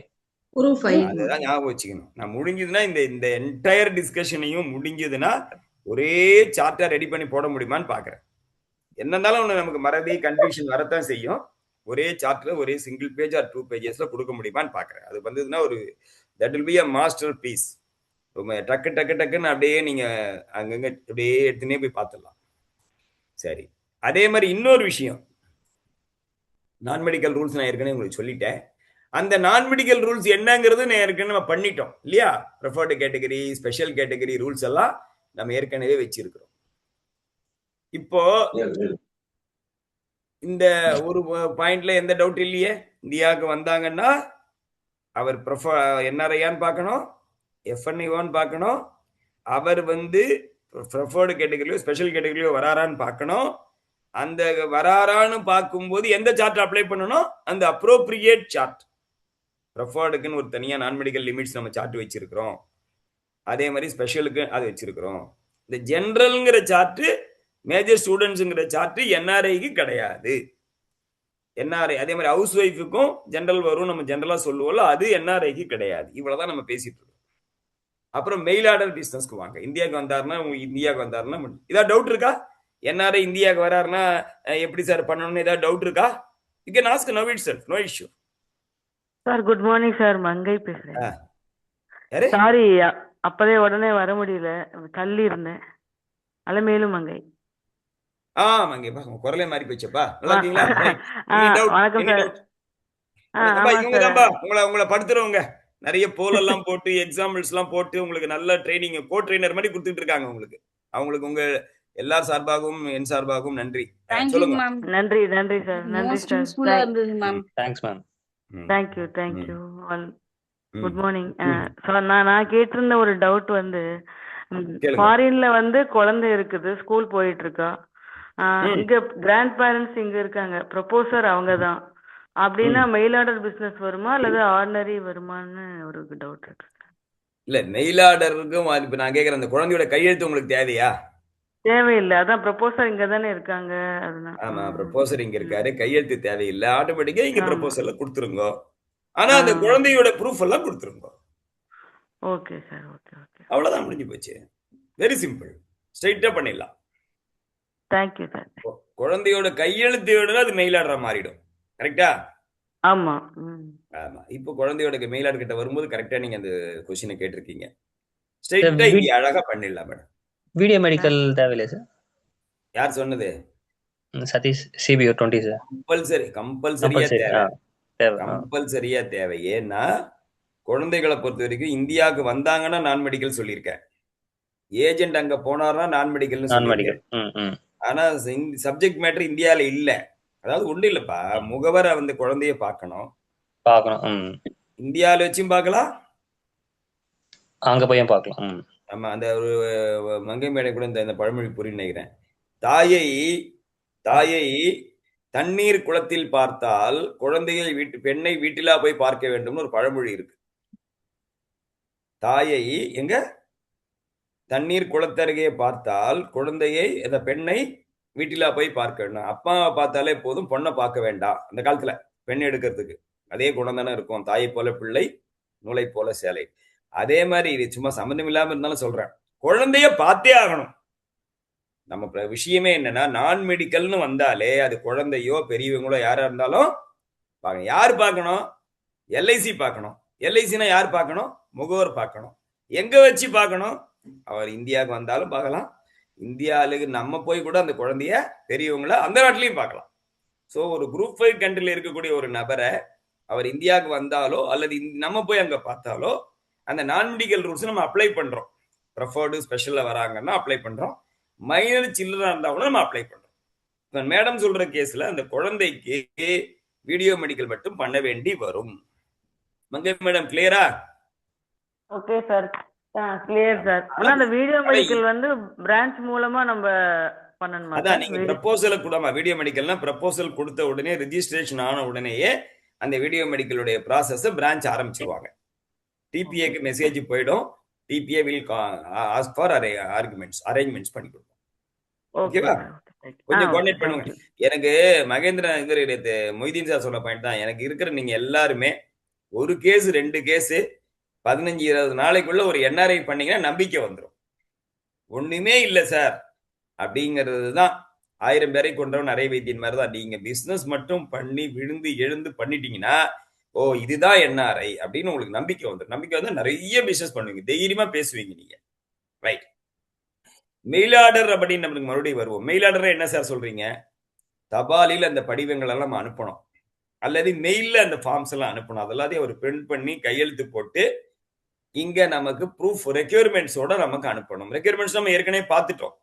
குரூப் 5 அதுதான் ஞாபகம் வச்சுக்கணும். நான் முடிஞ்சதுன்னா இந்த என்டையர் டிஸ்கஷனையும் முடிஞ்சதுன்னா ஒரே சார்ட்டா ரெடி பண்ணி போட முடியுமான்னு பாக்குறேன். என்ன இருந்தாலும் நமக்கு மறதி கன்ஃபியூஷன் வரத்தான் செய்யும். ஒரே சார்ட்ல ஒரே சிங்கிள் பேஜ் ஆர் 2 பேஜஸ்ல கொடுக்க முடியுமான்னு பாக்குறேன். அது வந்ததுன்னா ஒரு that will be a masterpiece. ரொம்ப டக்குன்னு அப்படியே நீங்க அங்கங்க அப்படியே எடுத்துனே போய் பார்த்துடலாம். சரி, அதே மாதிரி இன்னொரு விஷயம், நான் மெடிக்கல் ரூல்ஸ் நான் ஏற்கனவே உங்களுக்கு சொல்லிட்டேன். அந்த நான் மெடிக்கல் ரூல்ஸ் என்னங்கிறது ஏற்கனவே நம்ம பண்ணிட்டோம் இல்லையா? Preferred category, special category rules எல்லாம் நம்ம ஏற்கனவே வச்சிருக்கிறோம். இப்போ இந்த ஒரு பாயிண்ட்ல எந்த டவுட் இல்லையே. இந்தியாவுக்கு வந்தாங்கன்னா அவர் என்ஆர்ஐயான்னு பார்க்கணும், எஃப்என்ஐஓன்னு பார்க்கணும், அவர் வந்து ப்ரிஃபர்டு கேட்டகரியோ ஸ்பெஷல் கேட்டகரியோ வராரான்னு பார்க்கணும். அந்த வராரான்னு பார்க்கும்போது எந்த சார்ட் அப்ளை பண்ணணும், அந்த அப்ரோப்ரியேட் சார்ட். ப்ரிஃபர்டுக்குன்னு ஒரு தனியா நான் மெடிக்கல் லிமிட்ஸ் நம்ம சார்ட் வச்சிருக்கிறோம். அதே மாதிரி ஸ்பெஷலுக்கு அது வச்சிருக்கிறோம். இந்த ஜெனரல்ங்கிற சார்ட், மேஜர் ஸ்டூடெண்ட்ஸுங்கிற சார்ட் என்ஆர்ஐக்கு கிடையாது. என்ஆர்ஐ அதே மாதிரி ஹவுஸ் ஒய்ஃபுக்கும் ஜெனரல் வரும், நம்ம ஜெனரலா சொல்லுவோம்ல, அது என்ஆர்ஐக்கு கிடையாது. இவ்வளவுதான் நம்ம பேசிட்டு இருக்கோம். அப்புறம் மெயில் ஆர்டர் பிசினஸ்க்கு வாங்க. இந்தியாவுக்கு வந்தாருன்னா இந்தியாவுக்கு வந்தாருன்னா ஏதாவது டவுட் இருக்கா? என்ஆர்ஐ இந்தியாவுக்கு வராருன்னா எப்படி சார் பண்ணணும்னு ஏதாவது டவுட் இருக்கா? You can ask now itself, no issue. Sir good morning sir, Mangai பேசுறேன். யாரு? சாரி, அப்பதே உடனே வர முடியல, தள்ளி இருந்தேன். அலமேலு மங்கை. மங்கேப்பா உங்க குரலே மாறி போச்சுப்பா. நல்லா இருக்கீங்களா? ரைட். Any doubt? வணக்கம் எனி சார். டவுட்? வணக்கம்பா. ஆமா இவங்க சார். தான்பா உங்களை படுத்துறவங்க. நிறைய போல் எல்லாம் போட்டு எக்ஸாம்பிள்ஸ் எல்லாம் போட்டு உங்களுக்கு நல்ல ட்ரைனிங் கோ ட்ரெயினர் மாதிரி கொடுத்துட்டு இருக்காங்க உங்களுக்கு. அவங்களுக்கு உங்க எல்லார் சார்பாகவும் என் சார்பாகவும் நன்றி. தேங்க்யூ சொல்லுங்க. மேம். நன்றி சார். நன்றி மோஸ்ட் சார். யூஸ்ஃபுல்லா இருந்தது ma'am. Thanks ma'am. Thank you all. Good morning. நான் கேட்டிருந்த ஒரு டவுட் வந்து கேளுங்க. ஃபாரின்ல வந்து குழந்தை இருக்குது, ஸ்கூல் போயிட்டு இருக்கா. இங்க கிராண்ட் பேரண்ட்ஸ் இங்க இருக்காங்க, ப்ரொபோசர் அவங்க தான். அப்படின்னா மெயில் ஆர்டர் பிசினஸ் வருமா அல்லது ஆர்டினரி வருமான்னு ஒரு டவுட் இருக்கு. இல்ல மெயில் ஆர்டருக்கும் இப்ப நான் கேக்குறேன், அந்த குழந்தையோட கையெழுத்து உங்களுக்கு தேவையா? தேவையில்லை, அதான் ப்ரொபோசர் இங்க தானே இருக்காங்க. அதனால ஆமா, ப்ரொபோசர் இங்க இருக்காரு, கையெழுத்து தேவையில்லை, ஆட்டோமேட்டிக்கா இங்க ஆமா. ப்ரொபோசல்ல கொடுத்துருங்க. ஆனா அந்த குழந்தையோட ப்ரூஃப் எல்லாம் கொடுத்துருங்க. Okay sir. ஓகே. அவ்வளவுதான், முடிஞ்சு போச்சு. வெரி சிம்பிள், ஸ்ட்ரைட்டா பண்ணிடலாம். Thank you sir. குழந்தையோட கையெழுத்து அது மெயில் ஆர்டர் மாறிடும். கரெக்டா? ஆமா. ஆமா. இப்போ குழந்தையோட மெயில் ஆர்டர் கிட்ட வரும்போது கரெக்டா நீங்க அந்த கொஸ்டினை கேட்டிருக்கீங்க. ஸ்ட்ரைட்டா இங்க அழகா பண்ணிடலாம் மேடம். வீடியோ மெடிக்கல் தேவையில்லை சார். யார் சொன்னது? Sathish CBO 20 sir. கம்பல்சரியா தேவை. ஏன்னா குழந்தைகளை பொறுத்த வரைக்கும் இந்தியாவுக்கு வந்தாங்கன்னா நான் மெடிக்கல் சொல்லியிருக்கேன். ஏஜென்ட் அங்க போனார்னா நான் மெடிக்கல்னு சொல்லியிருக்கேன். ஆனா சப்ஜெக்ட் மேட்டர் இந்தியால இல்ல. அதாவது ஒண்ணு இல்லப்பா, முகவரை வந்து குழந்தைய பார்க்கணும். இந்தியால வச்சும் பார்க்கலாம், அங்க போய் பார்க்கலாம். ஆமா. அந்த ஒரு மங்கை மேடை கூட இந்த பழமொழி புரியும் நினைக்கிறேன். தாயை தண்ணீர் குளத்தில் பார்த்தால் குழந்தையை பெண்ணை வீட்டிலா போய் பார்க்க வேண்டும்னு ஒரு பழமொழி இருக்கு. தாயை எங்க தண்ணீர் குளத்தருகே பார்த்தால் குழந்தையை அந்த பெண்ணை வீட்டிலா போய் பார்க்க வேண்டும். அப்பாவை பார்த்தாலே போதும், பொண்ணை பார்க்க வேண்டாம். அந்த காலத்துல பெண் எடுக்கிறதுக்கு அதே குணம் தானே இருக்கும். தாயை போல பிள்ளை, நூலை போல சேலை. அதே மாதிரி இது சும்மா சம்பந்தம் இல்லாம இருந்தாலும் சொல்றேன், குழந்தைய பார்த்தே ஆகணும். நம்ம விஷயமே என்னன்னா, நான் மெடிக்கல்னு வந்தாலே அது குழந்தையோ பெரியவங்களோ யாரா இருந்தாலும் யார் பார்க்கணும்? எல்ஐசி பார்க்கணும். எல்ஐசினா யார் பார்க்கணும்? முகவர் பார்க்கணும். எங்க வச்சு பார்க்கணும்? அவர் இந்தியாவுக்கு வந்தாலும் பார்க்கலாம், இந்தியாவுக்கு நம்ம போய் கூட அந்த குழந்தைய பெரியவங்கள அந்த நாட்டிலையும் பார்க்கலாம். ஸோ ஒரு குரூப் 5 கண்ட்ரில இருக்கக்கூடிய ஒரு நபரை அவர் இந்தியாவுக்கு வந்தாலோ அல்லது நம்ம போய் அங்க பார்த்தாலோ அந்த நான் மெடிக்கல் ரூல்ஸ் நம்ம அப்ளை பண்றோம். ப்ரெஃபர்டு ஸ்பெஷல்ல வராங்கன்னா அப்ளை பண்றோம், மைனர் சில்ட்ரனா இருந்தா கூட நம்ம அப்ளை பண்றோம். மேடம் சொல்ற கேஸ்ல அந்த குழந்தைக்கு வீடியோ மெடிக்கல் மட்டும் பண்ண வேண்டி வரும். மங்கை மேடம் கிளியரா? Okay sir, clear sir. ஆனா அந்த வீடியோ மெடிக்கல் வந்து பிரான்ச் மூலமா நம்ம பண்ணணுமா? அதான் நீங்க ப்ரப்போசல் கூடமா, வீடியோ மெடிக்கல்னா ப்ரப்போசல் கொடுத்த உடனே ரெஜிஸ்ட்ரேஷன் ஆன உடனேயே அந்த வீடியோ மெடிக்கலுடைய ப்ராசஸ் பிரான்ச் ஆரம்பிச்சிருவாங்க. டிபிஏக்கு மெசேஜ் போயிடும், DBA will ask for arrangements பண்ணி கொடுப்போம். ஓகேவா? கொஞ்சம் கோஆர்டினேட் பண்ணுங்க. எனக்கு மகேந்திரன் மொய்தீன் சார் சொன்ன பாயிண்ட் தான் எனக்கு இருக்கிற. நீங்க எல்லாருமே ஒரு கேஸ் 2 கேஸ் 15-20 நாளைக்குள்ள ஒரு என்ஆர்ஐ பண்ணீங்கன்னா நம்பிக்கை வந்துடும். ஒண்ணுமே இல்லை சார் அப்படிங்கிறது தான் 1000 பேரை கொண்டவன் நிறைய வைத்தியன் மாதிரி தான். நீங்க பிசினஸ் மட்டும் பண்ணி விழுந்து எழுந்து பண்ணிட்டீங்கன்னா ஓ இதுதான் என்ஆர்ஐ அப்படின்னு உங்களுக்கு நம்பிக்கை வந்துடும். நம்பிக்கை வந்து நிறைய பிசினஸ் பண்ணுவீங்க, தைரியமா பேசுவீங்க நீங்க. ரைட். மெயில் ஆர்டர் அப்படின்னு நம்மளுக்கு மறுபடியும் வருவோம். மெயில் ஆர்டர் என்ன சார் சொல்றீங்க? தபாலில் அந்த படிவங்கள் எல்லாம் நம்ம அனுப்பணும், அல்லது மெயில்ல அந்த ஃபார்ம்ஸ் எல்லாம் அனுப்பணும். அதெல்லாத்தையும் அவர் பிரிண்ட் பண்ணி கையெழுத்து போட்டு இங்க நமக்கு ப்ரூஃப் ரெக்யூர்மெண்ட்ஸோட நமக்கு அனுப்பணும். ரெக்யூர்மெண்ட்ஸ் நம்ம ஏற்கனவே பார்த்துட்டோம்.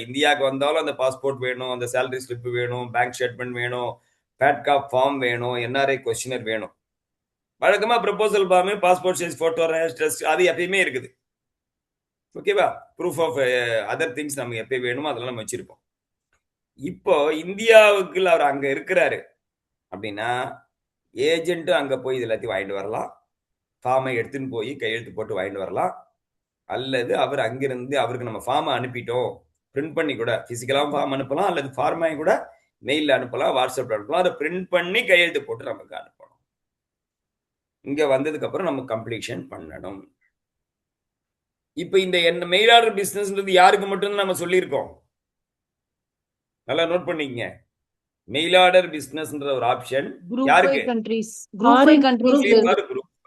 இந்தியாவுக்கு வந்தாலும் அந்த பாஸ்போர்ட் வேணும், அந்த சேலரி ஸ்லிப் வேணும், பேங்க் ஸ்டேட்மெண்ட் வேணும், பேட்காப் ஃபார்ம் வேணும், என்ஆர்ஐ கொஸ்டினர் வேணும். வழக்கமா proposal form, passport size photo, அது எப்பயுமே இருக்குது. ஓகேவா? ப்ரூஃப் ஆஃப் அதர் திங்ஸ் நம்ம எப்போ வேணுமோ அதெல்லாம் நம்ம வச்சிருப்போம். இப்போ இந்தியாவுக்கு அவர் அங்க இருக்கிறாரு அப்படின்னா ஏஜென்ட்டும் அங்க போய் இது எல்லாத்தையும் வாங்கிட்டு வரலாம், ஃபார்மை எடுத்துன்னு போய் கையெழுத்து போட்டு வாங்கிட்டு வரலாம். அல்லது அவர் அங்கிருந்து அவருக்கு நம்ம ஃபார்மை அனுப்பிட்டோம், பிரிண்ட் பண்ணி கூட பிசிக்கலாகவும் ஃபார்ம் அனுப்பலாம், அல்லது ஃபார்மையும் கூட மெயிலில் அனுப்பலாம், வாட்ஸ்அப்ல அனுப்பலாம். அதை பிரிண்ட் பண்ணி கையெழுத்து போட்டு நமக்கு அனுப்பணும். இங்க வந்ததுக்கு அப்புறம் நம்ம கம்ப்ளீஷன் பண்ணணும். இப்ப இந்த மெயில் ஆர்டர் பிசினஸ்ன்றது யாருக்கு மட்டும் நம்ம சொல்லியிருக்கோம், நல்லா நோட் பண்ணிக்கங்க. மெயில் ஆர்டர் பிசினஸ்ன்ற ஒரு ஆப்ஷன் யாருக்கு? குரூப்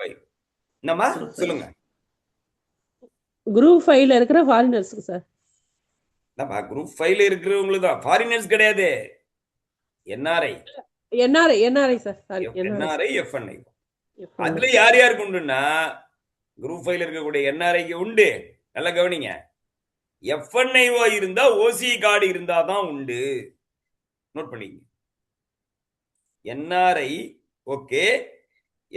5. என்னம்மா சொல்லுங்க? குரூப் 5ல இருக்கிற ஃபாரினர்ஸ்க்கு சார். குரூப் 5ல இருக்கிறவங்களுக்கு தான், ஃபாரினர்ஸ் கிடையாது. NRI sir. Sorry, NRI FNI FNI. அதுல யார் யாருக்கு உண்டுன்னா குரூப் 5ல இருக்கக்கூடிய என்ஆர்ஐக்கு உண்டு. நல்லா கவனிங்க. எஃப்என்ஐஓ இருந்தா ஓசி கார்டு இருந்தா தான் உண்டு. நோட் பண்ணிங்க. என்ஆர்ஐ ஓகே,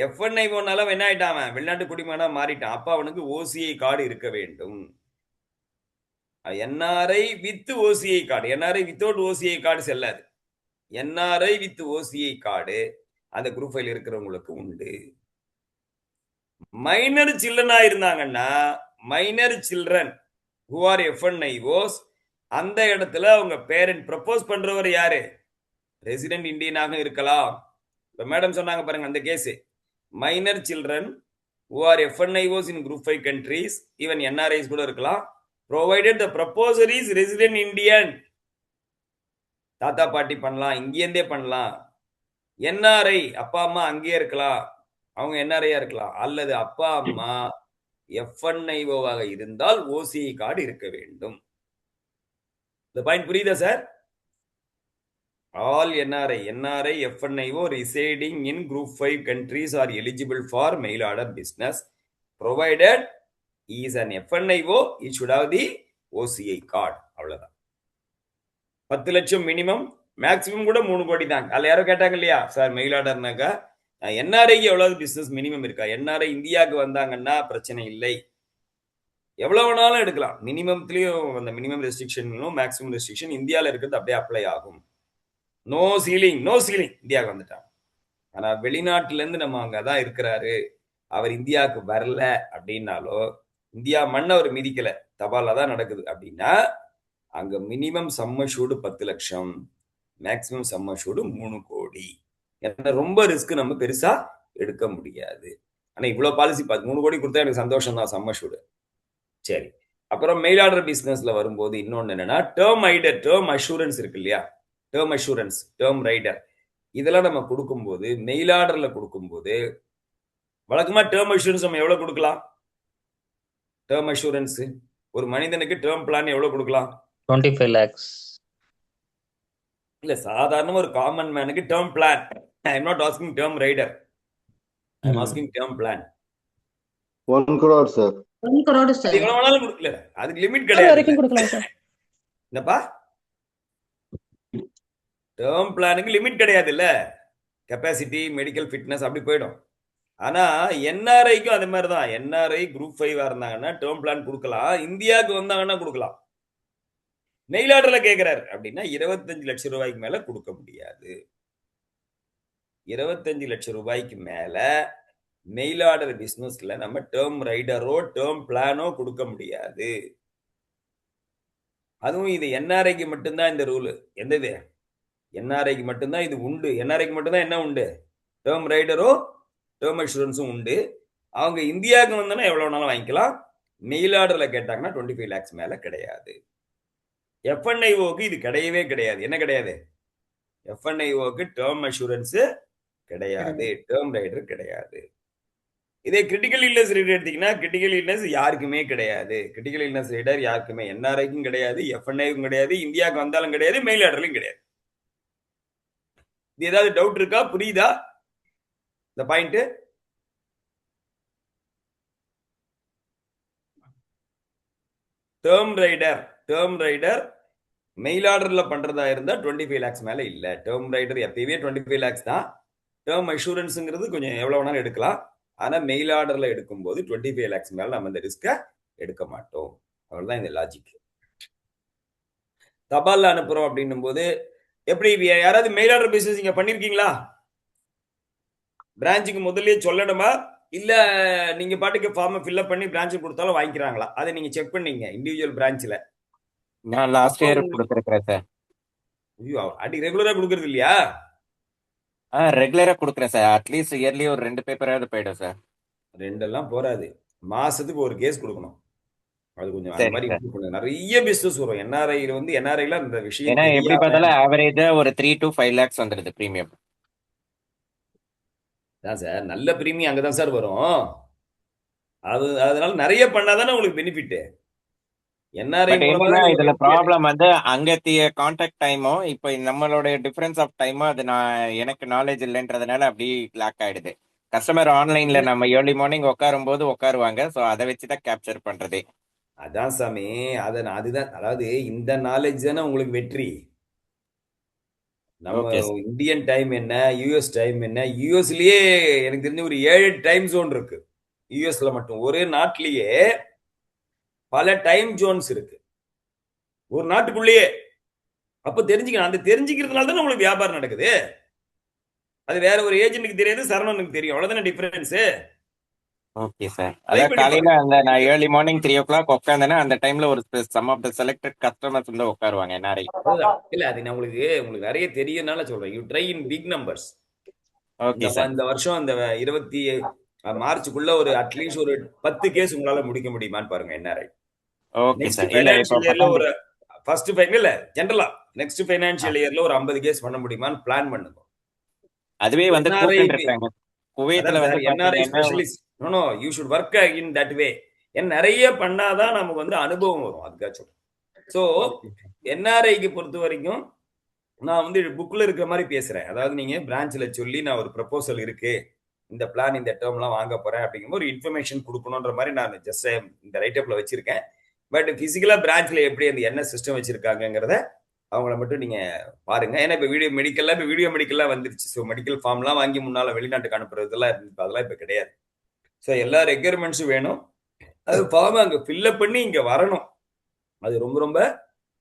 எஃப்என்ஐஓனால என்ன ஆயிட்டான், வெளிநாட்டு குடிமகனா மாறிட்டான். அப்ப அவனுக்கு ஓசிஐ கார்டு இருக்க வேண்டும். NRI with OCI card, NRI without OCI card செல்லாது. என்ஆர்ஐ வித் ஓசிஐ கார்டு அந்த குரூப் 5ல இருக்கிறவங்களுக்கு உண்டு. மைனர் சில்ட்ரனா இருந்தாங்கன்னா, minor children who are FNIOs, அந்த இடத்துல அவங்க பேரண்ட் ப்ரப்போஸ் பண்றவர் யாரு, ரெசிடென்ட் இந்தியனாக இருக்கலாம். இப்ப மேடம் சொன்னாங்க பாருங்க அந்த case, minor children who are FNIOs in group 5 countries, even NRIs கூட இருக்கலாம், provided the proposer is resident Indian. தாத்தா பாட்டி பண்ணலாம், இங்கேருந்தே பண்ணலாம். என்ஆர்ஐ அப்பா அம்மா அங்கேயே இருக்கலாம், அவங்க என்ஆர்ஐயா இருக்கலாம். அல்லது அப்பா அம்மா எஃப்என்ஐஓவாக இருந்தால் ஓசிஐ கார்டு இருக்க வேண்டும். இந்த பாயிண்ட் புரியுதா sir? All NRI, FNIO residing in group 5 countries are eligible for mail order business, provided he is an FNIO, he should have the OCI card. அவ்வளவுதான். 10 லட்சம் மினிமம், மேக்ஸிமம் கூட 3 கோடி தான். அதுல யாரோ கேட்டாங்க இல்லையா சார் மெயில் ஆர்டர்னாக்கா என்ஆர்ஐக்கு எவ்வளவு பிசினஸ் மினிமம் இருக்கா? என்ஆர்ஐ இந்தியாவுக்கு வந்தாங்கன்னா பிரச்சனை இல்லை, எவ்வளவு வேணாலும் எடுக்கலாம். மினிமம்லயும் அந்த மினிமம் ரெஸ்ட்ரிக்ஷனும் மேக்ஸிமம் ரெஸ்ட்ரிக்ஷன் இந்தியாவில் இருக்கிறது அப்படியே அப்ளை ஆகும். நோ சீலிங் இந்தியாவுக்கு வந்துட்டாங்க. ஆனா வெளிநாட்டுல இருந்து நம்ம அங்கதான் இருக்கிறாரு, அவர் இந்தியாவுக்கு வரல அப்படின்னாலோ, இந்தியா மண் அவர் மிதிக்கல, தபால தான் நடக்குது அப்படின்னா, அங்க மினிமம் சம்மஷூடு 10 லட்சம், மேக்சிமம் சம்மஷூடு 3 கோடி. ஏன்னா ரொம்ப ரிஸ்க் நம்ம பெருசா எடுக்க முடியாது. ஆனா இவ்வளவு பாலிசி 3 கோடி கொடுத்தா எனக்கு சந்தோஷம் தான் சம்மஷூடு. சரி, அப்புறம் மெயில் ஆர்டர் பிசினஸ்ல வரும்போது இன்னொன்னு என்னன்னா, டேர்ம் அஷூரன்ஸ் இருக்கு இல்லையா, டேர்ம் அஷூரன்ஸ், டேர்ம் ரைடர், இதெல்லாம் நம்ம கொடுக்கும்போது மெயில் ஆர்டர்ல கொடுக்கும்போது வழக்கமா டேர்ம் அஷூரன்ஸ் நம்ம எவ்வளவு கொடுக்கலாம்? டேர்ம் அஷூரன்ஸ் ஒரு மனிதனுக்கு டேர்ம் பிளான் எவ்வளவு கொடுக்கலாம்? 25 lakhs. இல்ல சாதாரண ஒரு காமன் மேனுக்கு term plan, I am not asking term rider, I am asking term plan 1 crore sir. 1 crore sir. எவ்வளவு வேணாலும் கொடுக்கல, அதுக்கு லிமிட் கிடையாது. வரைக்கும் கொடுக்கலாம் சார். என்னப்பா டேர்ம் பிளானுக்கு லிமிட் கிடையாது இல்ல, கெப்பாசிட்டி மெடிக்கல் ஃபிட்னஸ் அப்படி போயிடும். ஆனா என்ஆர்ஐக்கும் அது மாதிரி தான். என்ஆர்ஐ குரூப் 5 இருந்தாங்கன்னா டேர்ம் பிளான் கொடுக்கலாம், இந்தியாவுக்கு வந்தாங்கன்னா கொடுக்கலாம். மெயில் ஆர்டர்ல கேட்கிறாரு அப்படின்னா 25 லட்சம் ரூபாய்க்கு மேல கொடுக்க முடியாது. 25 லட்சம் ரூபாய்க்கு மேல மெயில் ஆர்டர் பிசினஸ்ல நம்ம டேர்ம் ரைடரோ டேர்ம் பிளானோ கொடுக்க முடியாது. அதுவும் இது என்ஆர்ஐக்கு மட்டும்தான் இந்த ரூல். எந்த இது? என்ஆர்ஐக்கு மட்டும்தான் இது உண்டு. என்ஆர்ஐக்கு மட்டும்தான் என்ன உண்டு? டேர்ம் ரைடரோ டேர்ம் அஷூரன்ஸும் உண்டு. அவங்க இந்தியாவுக்கு வந்தோன்னா எவ்வளவு வேணாலும் வாங்கிக்கலாம். மெயில் ஆர்டர்ல கேட்டாங்கன்னா 25 lakhs மேல கிடையாது. எஃப்என்ஐஓக்கு இது கிடையவே கிடையாது. என்ன கிடையாது? எஃப்என்ஐஓக்கு டேர்ம் அஷூரன்ஸ் கிடையாது, டேர்ம் ரைடர் கிடையாது. இதே கிரிட்டிக்கல் இல்னஸ் ரைடர் எடுத்தீங்கன்னா கிரிட்டிக்கல் இல்னஸ் யாருக்குமே கிடையாது. கிரிட்டிக்கல் இல்னஸ் ரைடர் யாருக்குமே, என்ஆர்ஐக்கும் கிடையாது, எஃப்என்ஐக்கும் கிடையாது, இந்தியாவுக்கு வந்தாலும் கிடையாது, மெயில் ஆர்டர்லையும் கிடையாது. இது ஏதாவது டவுட் இருக்கா? புரியுதா இந்த பாயிண்ட்? டேர்ம் ரைடர் மெயில் ஆர்டர்ல பண்றதா இருந்தா 25 lakhs மேல இல்ல. டேர்ம் ரைடர் எப்பயுமே 25 lakhs தான். டேர்ம் அஷூரன்ஸ்ங்கிறது கொஞ்சம் எவ்வளவு வேணாலும் எடுக்கலாம். ஆனா மெயில் ஆர்டர்ல எடுக்கும்போது 25 lakhs மேல நம்ம இந்த ரிஸ்க எடுக்க மாட்டோம். அவ்வளவுதான் இந்த லாஜிக். தபால்ல அனுப்புறோம் அப்படின்னும் போது எப்படி, யாராவது மெயில் ஆர்டர் பிசினஸ் நீங்க பண்ணிருக்கீங்களா? பிரான்ச்சுக்கு முதல்லயே சொல்லணுமா, இல்ல நீங்க பாட்டுக்கு ஃபார்ம் ஃபில்அப் பண்ணி பிரான்ச்சுக்கு கொடுத்தாலும் வாங்கிக்கிறாங்களா? அதை நீங்க செக் பண்ணீங்க இண்டிவிஜுவல் பிரான்ச்ல. நான் லாஸ்ட் இயர் கொடுத்துருக்கேன் சார். ஐயோ, அடி ரெகுலரா கொடுக்கறது இல்லையா? ரெகுலரா கொடுக்குறேன் சார். அட்லீஸ்ட் இயர்லி ஒரு 2 பேப்பராவது போயிடும் சார். 2 எல்லாம் போராது, மாசத்துக்கு ஒரு கேஸ் கொடுக்கணும். அது கொஞ்சம் அந்த சரி மாதிரி சார். improve பண்ணுங்க. நிறைய பிசினஸ் வரும். என்ஆர்ஐல இந்த விஷயம் ஏன்னா எப்படி தெரியாம பார்த்தாலும் ஆவரேஜா ஒரு 3 to 5 lakhs வந்துடுது பிரீமியம். தான் சார், நல்ல பிரீமியம் அங்கதான் சார் வரும். அதனால நிறைய பண்ணாதானே உங்களுக்கு பெனிஃபிட். என்ஆர்ஐ பட் மூலமா என்னன்னா தான் இதுல நீங்க ப்ராப்ளம் வந்து அங்கத்திய கான்டாக்ட் டைமும் இப்போ நம்மளோட டிஃபரன்ஸ் ஆஃப் டைமும் அது நான் எனக்கு நாலேஜ் இல்லைன்றதுனால அப்படி லாக் ஆயிடுது. கஸ்டமர் ஆன்லைன்ல நம்ம ஏர்லி மார்னிங் உட்காரும் போது உட்காருவாங்க. ஸோ அதை வச்சுதான் கேப்சர் பண்றது. அதான் சாமி, அதுதான், அதாவது இந்த நாலேஜ் தானே உங்களுக்கு வெற்றி. நம்ம ஓகே சார். இந்தியன் டைம் என்ன, யூஎஸ் டைம் என்ன, யூஎஸ்லயே எனக்கு தெரிஞ்ச ஒரு 7 டைம் ஜோன் இருக்கு. யூஎஸ்ல மட்டும் ஒரு நாட்டிலேயே பல டைம் ஜோன்ஸ் இருக்கு ஒரு நாட்டுக்குள்ளேயே. அப்ப தெரிஞ்சுக்கணும். அந்த தெரிஞ்சுக்கிறதுனால தான் உங்களுக்கு வியாபாரம் நடக்குது. அது வேற ஒரு ஏஜென்ட்டுக்கு தெரியாது, சரவணனுக்கு தெரியும். அவ்வளவுதானே டிஃபரன்ஸ். Okay sir. ட்ரை அதான் பண்ணி காலையில பாருங்க. அந்த நான் ஏர்லி மார்னிங் 3 o'clock உட்காந்தேன்னா அந்த டைம்ல ஒரு some of the selected customers வந்து உட்காருவாங்க என்ஆர்ஐ. அதுதான். இல்ல, அது நான் உங்களுக்கு நிறைய தெரியனால சொல்றேன். You try in big numbers. Okay sir. இந்த வருஷம் அந்த 20 மார்ச்சுக்குள்ள ஒரு அட்லீஸ்ட் ஒரு 10 கேஸ் உங்களால முடிக்க முடியுமான்னு பாருங்க என்ஆர்ஐ. Okay next sir. இல்ல இப்போ ஃபைனான்சியல் இயர்ல பத்தாம் ஒரு ஃபர்ஸ்ட் இல்ல ஜெனரலா நெக்ஸ்ட் ஃபைனான்சியல் இயர்ல ஒரு 50 கேஸ் பண்ண முடியுமான்னு பிளான் பண்ணுங்க. அதுவே வந்து என்ஆர்ஐ கூப்பிட்டு இருக்காங்க. குவைத்துல அதான் வந்து சார், என்ஆர்ஐ பாத்தீங்கன்னா specialist. No you should work in that way. ஏன் நிறைய பண்ணாதான் நமக்கு வந்து அனுபவம் வரும். அதுக்காக சொல்றேன். ஸோ என்ஆர்ஐக்கு பொறுத்த வரைக்கும் நான் வந்து புக்ல இருக்கிற மாதிரி பேசுறேன். அதாவது நீங்க பிரான்ச்ல சொல்லி நான் ஒரு ப்ரப்போசல் இருக்கு, இந்த பிளான் இந்த டேர்ம்லாம் வாங்க போறேன் அப்படிங்கும்போது ஒரு இன்ஃபர்மேஷன் கொடுக்கணுன்ற மாதிரி நான் ஜஸ்ட் இந்த ரைட்டப்ல வச்சிருக்கேன். பட் பிசிக்கலா பிரான்ச்ல எப்படி அந்த என்ன சிஸ்டம் வச்சிருக்காங்கிறத அவங்கள மட்டும் நீங்க பாருங்க. ஏன்னா இப்ப வீடியோ மெடிக்கல்லாம் வந்துருச்சு. ஸோ மெடிக்கல் ஃபார்ம்லாம் வாங்கி முன்னால வெளிநாட்டுக்கு அனுப்புறதுலாம் இருந்து அதெல்லாம் இப்ப கிடையாது. ஸோ எல்லா ரெக்யர்மெண்ட்ஸும் வேணும். அது ஃபார்ம் அங்க ஃபில்அப் பண்ணி இங்க வரணும். அது ரொம்ப ரொம்ப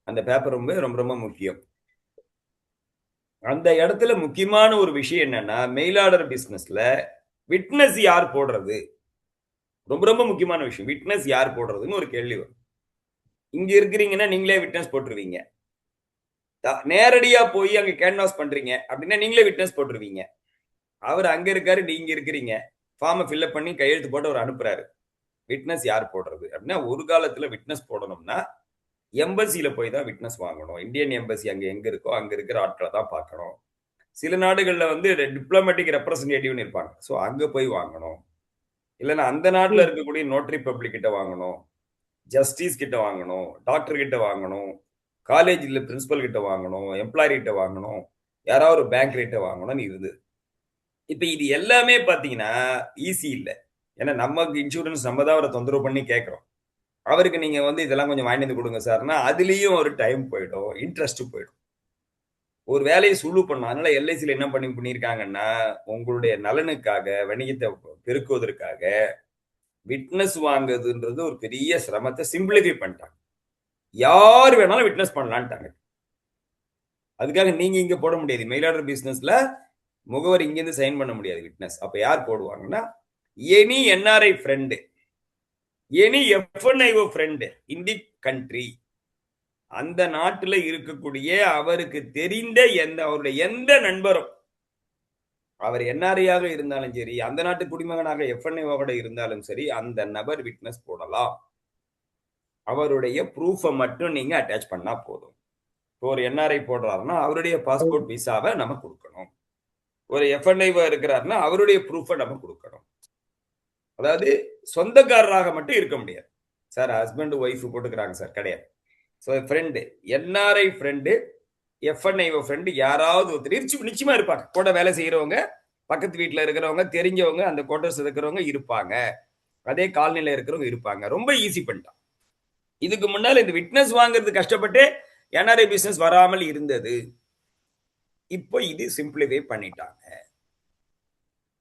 அந்த பேப்பர் ரொம்ப ரொம்ப முக்கியம். அந்த இடத்துல முக்கியமான ஒரு விஷயம் என்னன்னா, மெயில் ஆர்டர் பிசினஸ்ல விட்னஸ் யார் போடுறது ரொம்ப ரொம்ப முக்கியமான விஷயம். விட்னஸ் யார் போடுறதுன்னு ஒரு கேள்வி வரும். இங்க இருக்கிறீங்கன்னா நீங்களே விட்னஸ் போட்டுருவீங்க. நேரடியா போய் அங்க கேன்வாஸ் பண்றீங்க அப்படின்னா நீங்களே விட்னஸ் போட்டுருவீங்க. அவர் அங்க இருக்காரு, நீங்க இருக்கிறீங்க. ஃபார்மை ஃபில்அப் பண்ணி கையெழுத்து போட்டு அவர் அனுப்புறாரு. விட்னஸ் யார் போடுறது அப்படின்னா, ஒரு காலத்துல விட்னஸ் போடணும்னா எம்பசியில போய் தான் விட்னஸ் வாங்கணும். இந்தியன் எம்பசி அங்க எங்க இருக்கோ அங்க இருக்கிற ஆட்களை தான் பார்க்கணும். சில நாடுகள்ல வந்து டிப்ளமேட்டிக் ரெப்ரசன்டேட்டிவ்னு இருப்பாங்க. ஸோ அங்க போய் வாங்கணும். இல்லைன்னா அந்த நாட்டுல இருக்கக்கூடிய நோட்டரி பப்ளிக் கிட்ட வாங்கணும், ஜஸ்டிஸ் கிட்ட வாங்கணும், டாக்டர் கிட்ட வாங்கணும், காலேஜ்ல பிரின்சிபல் கிட்ட வாங்கணும், எம்ப்ளாயி கிட்ட வாங்கணும், யாராவது ஒரு பேங்க் கிட்ட வாங்கணும்னு இருந்தது. இப்ப இது எல்லாமே பாத்தீங்கன்னா ஈஸி இல்லை. ஏன்னா நமக்கு இன்சூரன்ஸ் நம்ம தான் அவரை தொந்தரவு பண்ணி கேட்கறோம். அவருக்கு நீங்க வந்து இதெல்லாம் கொஞ்சம் வாங்கி வந்து கொடுங்க சார்னா அதுலயும் ஒரு டைம் போயிடும், இன்ட்ரெஸ்ட் போயிடும். ஒரு வேலையை சுழு பண்ணும். அதனால எல்ஐசியில் என்ன பண்ணியிருக்காங்கன்னா, உங்களுடைய நலனுக்காக, வணிகத்தை பெருக்குவதற்காக விட்னஸ் வாங்குறதுன்றது ஒரு பெரிய சிரமத்தை சிம்பிளிஃபை பண்ணிட்டாங்க. யார் வேணாலும் விட்னஸ் பண்ணலான்ட்டாங்க. அதுக்காக நீங்க இங்க போட முடியாது. மெயில் ஆர்டர் பிசினஸ்ல முகவர் இங்கிருந்து சைன் பண்ண முடியாது விட்னஸ். அப்ப யார் போடுவாங்கன்னா, any NRI friend, any FNIO friend in the country, அந்த நாட்டுல இருக்கக்கூடிய அவருக்கு தெரிந்த அவருடைய எந்த நண்பரும், அவர் என்ஆர்ஐயாக இருந்தாலும் சரி, அந்த நாட்டு குடிமகனாக எஃப்என்ஐஓட இருந்தாலும் சரி, அந்த நபர் விட்னஸ் போடலாம். அவருடைய ப்ரூஃபை மட்டும் நீங்க அட்டாச் பண்ணா போதும். இப்போ ஒரு என்ஆர்ஐ போடுறாருன்னா அவருடைய பாஸ்போர்ட் விசாவை நம்ம கொடுக்கணும். ஒரு எஃப்என்ஐஓ இருக்கிறாருன்னா அவருடைய ப்ரூஃபை நம்ம கொடுக்கணும். அதாவது சொந்தக்காரராக மட்டும் இருக்க முடியாது. சார் ஹஸ்பண்ட் ஒய்ஃப் போட்டுக்கிறாங்க சார், கிடையாது. So friend, NRI friend, FNIO friend யாராவது ஒருத்தர் நிச்சயமா இருப்பாங்க. கூட வேலை செய்யறவங்க, பக்கத்து வீட்டில் இருக்கிறவங்க, தெரிஞ்சவங்க, அந்த குவார்டர்ஸ் இருக்கிறவங்க இருப்பாங்க, அதே காலனில இருக்கிறவங்க இருப்பாங்க. ரொம்ப ஈஸி பண்ணிட்டான். இதுக்கு முன்னால இந்த விட்னஸ் வாங்குறது கஷ்டப்பட்டு என்ஆர்ஐ பிசினஸ் வராமல் இருந்தது. இப்போ இது சிம்பிளிஃபை பண்ணிட்டாங்க.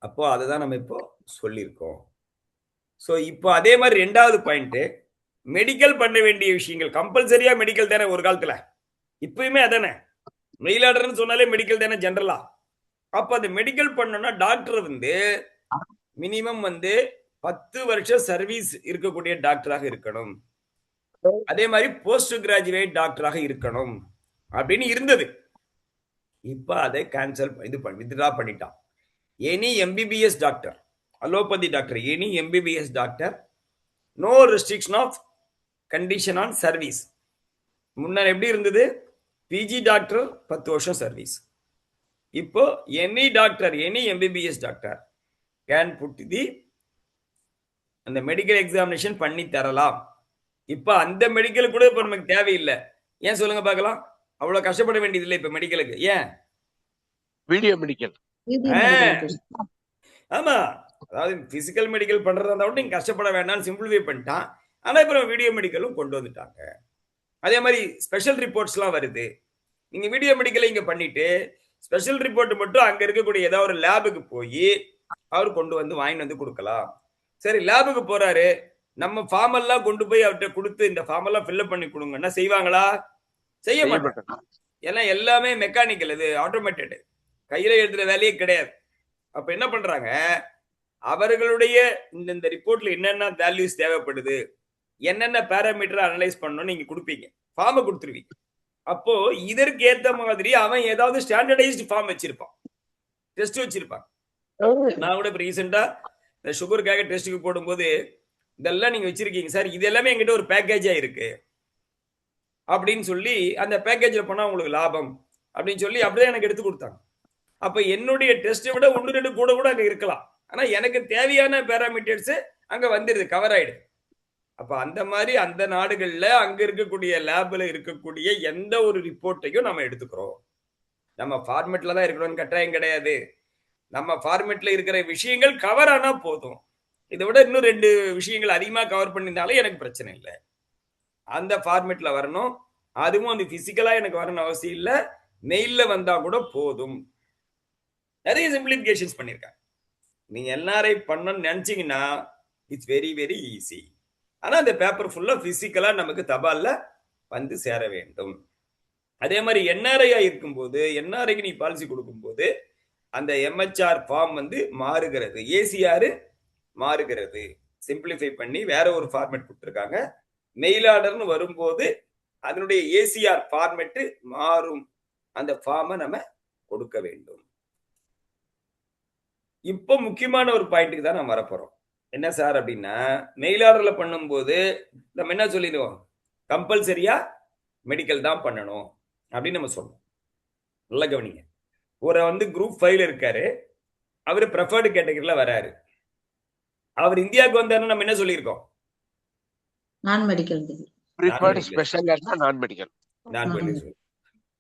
அப்போ அதுதான் நம்ம இப்போ சொல்லியிருக்கோம். ஸோ இப்போ அதே மாதிரி 2வது பாயிண்ட், மெடிக்கல் பண்ண வேண்டிய விஷயங்கள். கம்பல்சரியா மெடிக்கல் தானே ஒரு காலத்துல, இப்பயுமே அதானே. மெயில் ஆர்டர்னு சொன்னாலே மெடிக்கல் தானே ஜெனரலா. அப்ப அந்த மெடிக்கல் பண்ணணும்னா டாக்டர் வந்து மினிமம் வந்து 10 வருஷம் சர்வீஸ் இருக்கக்கூடிய டாக்டராக இருக்கணும். அதே மாதிரி போஸ்ட் கிராஜுவேட் டாக்டராக இருக்கணும் அப்படின்னு இருந்தது. இப்ப அதை கேன்சல் வித்ட்ரா பண்ணிட்டான். Any MBBS doctor, allopathy doctor, any MBBS doctor, no restriction of condition on service. முன்னர் எப்படி இருந்தது? பிஜி டாக்டர் 10 வருஷம் சர்வீஸ். இப்போ any doctor, any MBBS doctor can put the அந்த மெடிக்கல் எக்ஸாமினேஷன் பண்ணி தரலாம். இப்ப அந்த மெடிக்கல் கூட இப்ப நமக்கு தேவையில்லை. ஏன் சொல்லுங்க பார்க்கலாம்? அவ்வளவு கஷ்டப்பட வேண்டியது இல்லை இப்ப மெடிக்கலுக்கு. ஏன்? Video medical. ஆமா, அதாவது பிசிக்கல் மெடிக்கல் பண்றதா இருந்தா கூட நீங்க கஷ்டப்பட வேண்டாம்னு சிம்பிளிஃபை பண்ணிட்டான். ஆனா இப்ப வீடியோ மெடிக்கலும் கொண்டு வந்துட்டாங்க. அதே மாதிரி ஸ்பெஷல் ரிப்போர்ட்ஸ்லாம் வருது. நீங்க வீடியோ மெடிக்கலை இங்க பண்ணிட்டு ஸ்பெஷல் ரிப்போர்ட் மட்டும் அங்க இருக்கக்கூடிய ஏதாவது ஒரு லேபுக்கு போய் அவர் கொண்டு வந்து வாங்கிட்டு வந்து கொடுக்கலாம். சரி, லேபுக்கு போறாரு, நம்ம ஃபார்ம் எல்லாம் கொண்டு போய் அவர்கிட்ட கொடுத்து இந்த ஃபார்ம் எல்லாம் ஃபில்அப் பண்ணி கொடுங்கன்னா செய்வாங்களா? செய்ய மாட்டாங்க. ஏன்னா எல்லாமே மெக்கானிக்கல், இது ஆட்டோமேட்டட், கையில எழுதுற வேலையே கிடையாது. அப்ப என்ன பண்றாங்க, அவர்களுடைய இந்த ரிப்போர்ட்ல என்னென்ன வேல்யூஸ் தேவைப்படுது, என்னென்ன பேராமீட்டர் அனலைஸ் பண்ணணும் நீங்க கொடுப்பீங்க, ஃபார்மை கொடுத்துருவீங்க. அப்போ இதற்கு ஏத்த மாதிரி அவன் ஏதாவது ஸ்டாண்டர்டைஸ்டு ஃபார்ம் வச்சிருப்பான், டெஸ்ட் வச்சிருப்பான். நான் கூட இப்ப ரீசெண்டா இந்த சுகருக்காக டெஸ்ட்டுக்கு போடும்போது இதெல்லாம் நீங்க வச்சிருக்கீங்க சார், இது எல்லாமே என்கிட்ட ஒரு பேக்கேஜா இருக்கு அப்படின்னு சொல்லி அந்த பேக்கேஜ்ல பண்ணா உங்களுக்கு லாபம் அப்படின்னு சொல்லி அப்படியே எனக்கு எடுத்து கொடுத்தாங்க. அப்ப என்னுடைய டெஸ்ட்டை விட 1-2 கூட அங்க இருக்கலாம். ஆனா எனக்கு தேவையான பேராமீட்டர்ஸ் அங்க வந்துருது, கவர் ஆயிடுது. அப்ப அந்த மாதிரி அந்த நாடுகள்ல அங்க இருக்கக்கூடிய லேப்ல இருக்கக்கூடிய எந்த ஒரு ரிப்போர்ட்டையும் நம்ம எடுத்துக்கிறோம். நம்ம ஃபார்மேட்ல தான் இருக்கணும்னு கட்டாயம் கிடையாது. நம்ம ஃபார்மேட்ல இருக்கிற விஷயங்கள் கவர் ஆனா போதும். இதை விட இன்னும் 2 விஷயங்கள் அதிகமா கவர் பண்ணியிருந்தாலும் எனக்கு பிரச்சனை இல்லை. அந்த ஃபார்மேட்ல வரணும். அதுவும் அந்த பிசிக்கலா எனக்கு வரணும் அவசியம் இல்லை, மெயில்ல வந்தா கூட போதும். நிறைய சிம்பிளிஃபிகேஷன்ஸ் பண்ணியிருக்காங்க. நீங்க என்ஆர்ஐ பண்ணணும்னு நினைச்சீங்கன்னா இட்ஸ் வெரி வெரி ஈஸி. ஆனா அந்த பேப்பர் ஃபுல்லா பிசிக்கலா நமக்கு தபால்ல வந்து சேர வேண்டும். அதே மாதிரி என்ஆர்ஐயா இருக்கும்போது, என்ஆர்ஐக்கு நீ பாலிசி கொடுக்கும்போது அந்த எம்ஹெச்ஆர் ஃபார்ம் வந்து மாறுகிறது, ஏசிஆர் மாறுகிறது. சிம்பிளிஃபை பண்ணி வேற ஒரு ஃபார்மேட் கொடுத்துருக்காங்க. மெயில் ஆர்டர்னு வரும்போது அதனுடைய ஏசிஆர் ஃபார்மேட் மாறும். அந்த ஃபார்மை நம்ம கொடுக்க வேண்டும். இப்போ முக்கியமான ஒரு பாயிண்ட்டுக்கு தான் நம்ம வரப்போறோம். என்ன சார் அப்படின்னா, மெயில் ஆர்டர்ல பண்ணும்போது நம்ம என்ன சொல்லிடுவோம், கம்பல்சரியா மெடிக்கல் தான் பண்ணணும் அப்படின்னு நம்ம சொல்றோம். நல்லா கவனிங்க. ஒரு குரூப் 5 இருக்காரு, அவர் ப்ரெஃபர்டு கேட்டகரியில வராரு. அவர் இந்தியாவுக்கு வந்தாருன்னு நம்ம என்ன சொல்லியிருக்கோம், நான் மெடிக்கல். ப்ரிஃபர்ட் ஸ்பெஷல் நான் மெடிக்கல்.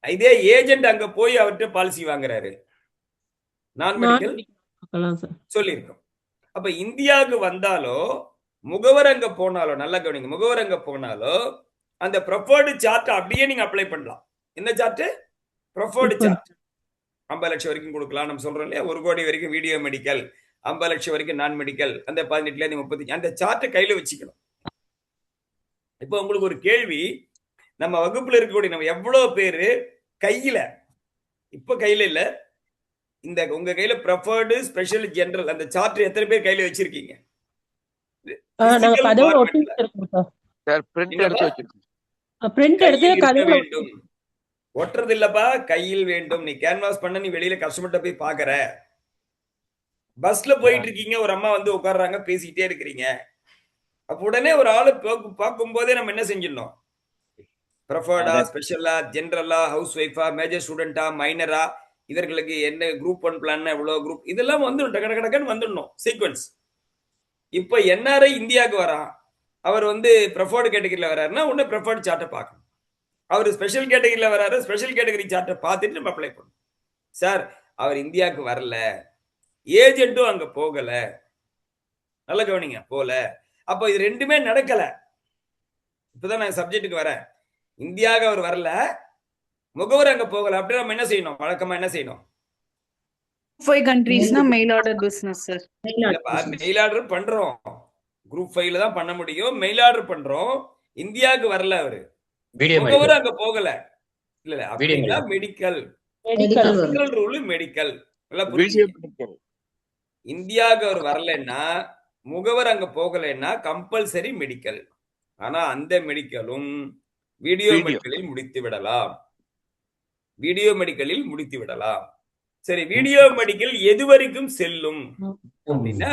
இதே ஏஜென்ட் அங்க போய் அவர்கிட்ட பாலிசி வாங்குறாரு, நான் மெடிக்கல் சொல்லியிருக்கோம். அப்ப இந்தியாவுக்கு வந்தாலோ முகவர் அங்க போனாலோ, நல்லா கவனிங்க, முகவர் அங்க போனாலோ அந்த ப்ரெஃபர்டு சார்ட் அப்படியே நீங்க அப்ளை பண்ணலாம். என்ன சார்ட்? ப்ரெஃபர்டு சார்ட். 50 லட்சம் வரைக்கும் கொடுக்கலாம் நம்ம சொல்றோம் இல்லையா, 1 கோடி வரைக்கும் வீடியோ மெடிக்கல், 50 லட்சம் வரைக்கும் நான் மெடிக்கல், அந்த 18 35 அந்த சார்ட்டை கையில வச்சுக்கணும். இப்போ உங்களுக்கு ஒரு கேள்வி, நம்ம வகுப்புல இருக்கக்கூடிய நம்ம எவ்வளவு பேரு கையில, இப்ப கையில இல்ல, இந்த உங்க கையில ப்ரெஃபர்டு ஸ்பெஷல் ஜெனரல் அந்த சார்ட் எத்தனை பேர் கையில வச்சிருக்கீங்க? ஒட்டுறது இல்லப்பா, கையில் வேண்டும். நீ கேன்வாஸ் பண்ண, நீ வெளியில கஸ்டமர்ட்ட போய் பாக்குற, பஸ்ல போயிட்டு இருக்கீங்க, ஒரு அம்மா உட்கார்றாங்க, பேசிக்கிட்டே இருக்கிறீங்க. அப்ப உடனே ஒரு ஆளு பார்க்கும் போதே நம்ம என்ன செஞ்சிடணும், ப்ரெஃபர்டா, ஸ்பெஷலா, ஜெனரலா, ஹவுஸ் ஒய்ஃபா, மேஜர் ஸ்டூடெண்டா, மைனரா, இவர்களுக்கு என்ன குரூப் 1 பிளான், எவ்வளவு குரூப், இதெல்லாம் டக்கு வந்துடணும் சீக்வன்ஸ். இப்ப என்ஆர்ஐ இந்தியாவுக்கு வரான், அவர் ப்ரெஃபர்டு கேட்டகரியில வர்றாருன்னா உடனே ப்ரெஃபர்டு சார்ட்டை பார்க்கணும். அவர் ஸ்பெஷல் கேட்டகரியில வர்றாரு, ஸ்பெஷல் கேட்டகரி சார்ட்டை பார்த்துட்டு நம்ம அப்ளை பண்ணணும். சார் அவர் இந்தியாவுக்கு வரல, ஏஜென்ட்டும் அங்க போகல, நல்ல கவனிங்க, போல. அப்ப இது ரெண்டுமே நடக்கல. இப்பதான் நான் சப்ஜெக்டுக்கு வரேன். இந்தியாவுக்கு அவர் வரல, முகவர் அங்க போகல, அப்படி நம்ம என்ன செய்யணும், வழக்கமா என்ன செய்யணும், 5 கண்ட்ரீஸ்னா mail order business sir. Mail order பண்றோம், குரூப் 5ல தான் பண்ண முடியும். மெயில் ஆர்டர் பண்றோம், இந்தியாவுக்கு வரல, அவரு முகவர் அங்க போகல, இல்ல அப்படின்னா மெடிக்கல் ரூல் மெடிக்கல். இந்தியாவுக்கு அவர் வரலன்னா, முகவர் அங்க போகலன்னா கம்பல்சரி மெடிக்கல். ஆனா அந்த மெடிக்கலும் வீடியோ மெடிக்கலில் முடித்து விடலாம், வீடியோ மெடிக்கலில் முடித்து விடலாம். சரி, வீடியோ மெடிக்கல் எது வரைக்கும் செல்லும் அப்படின்னா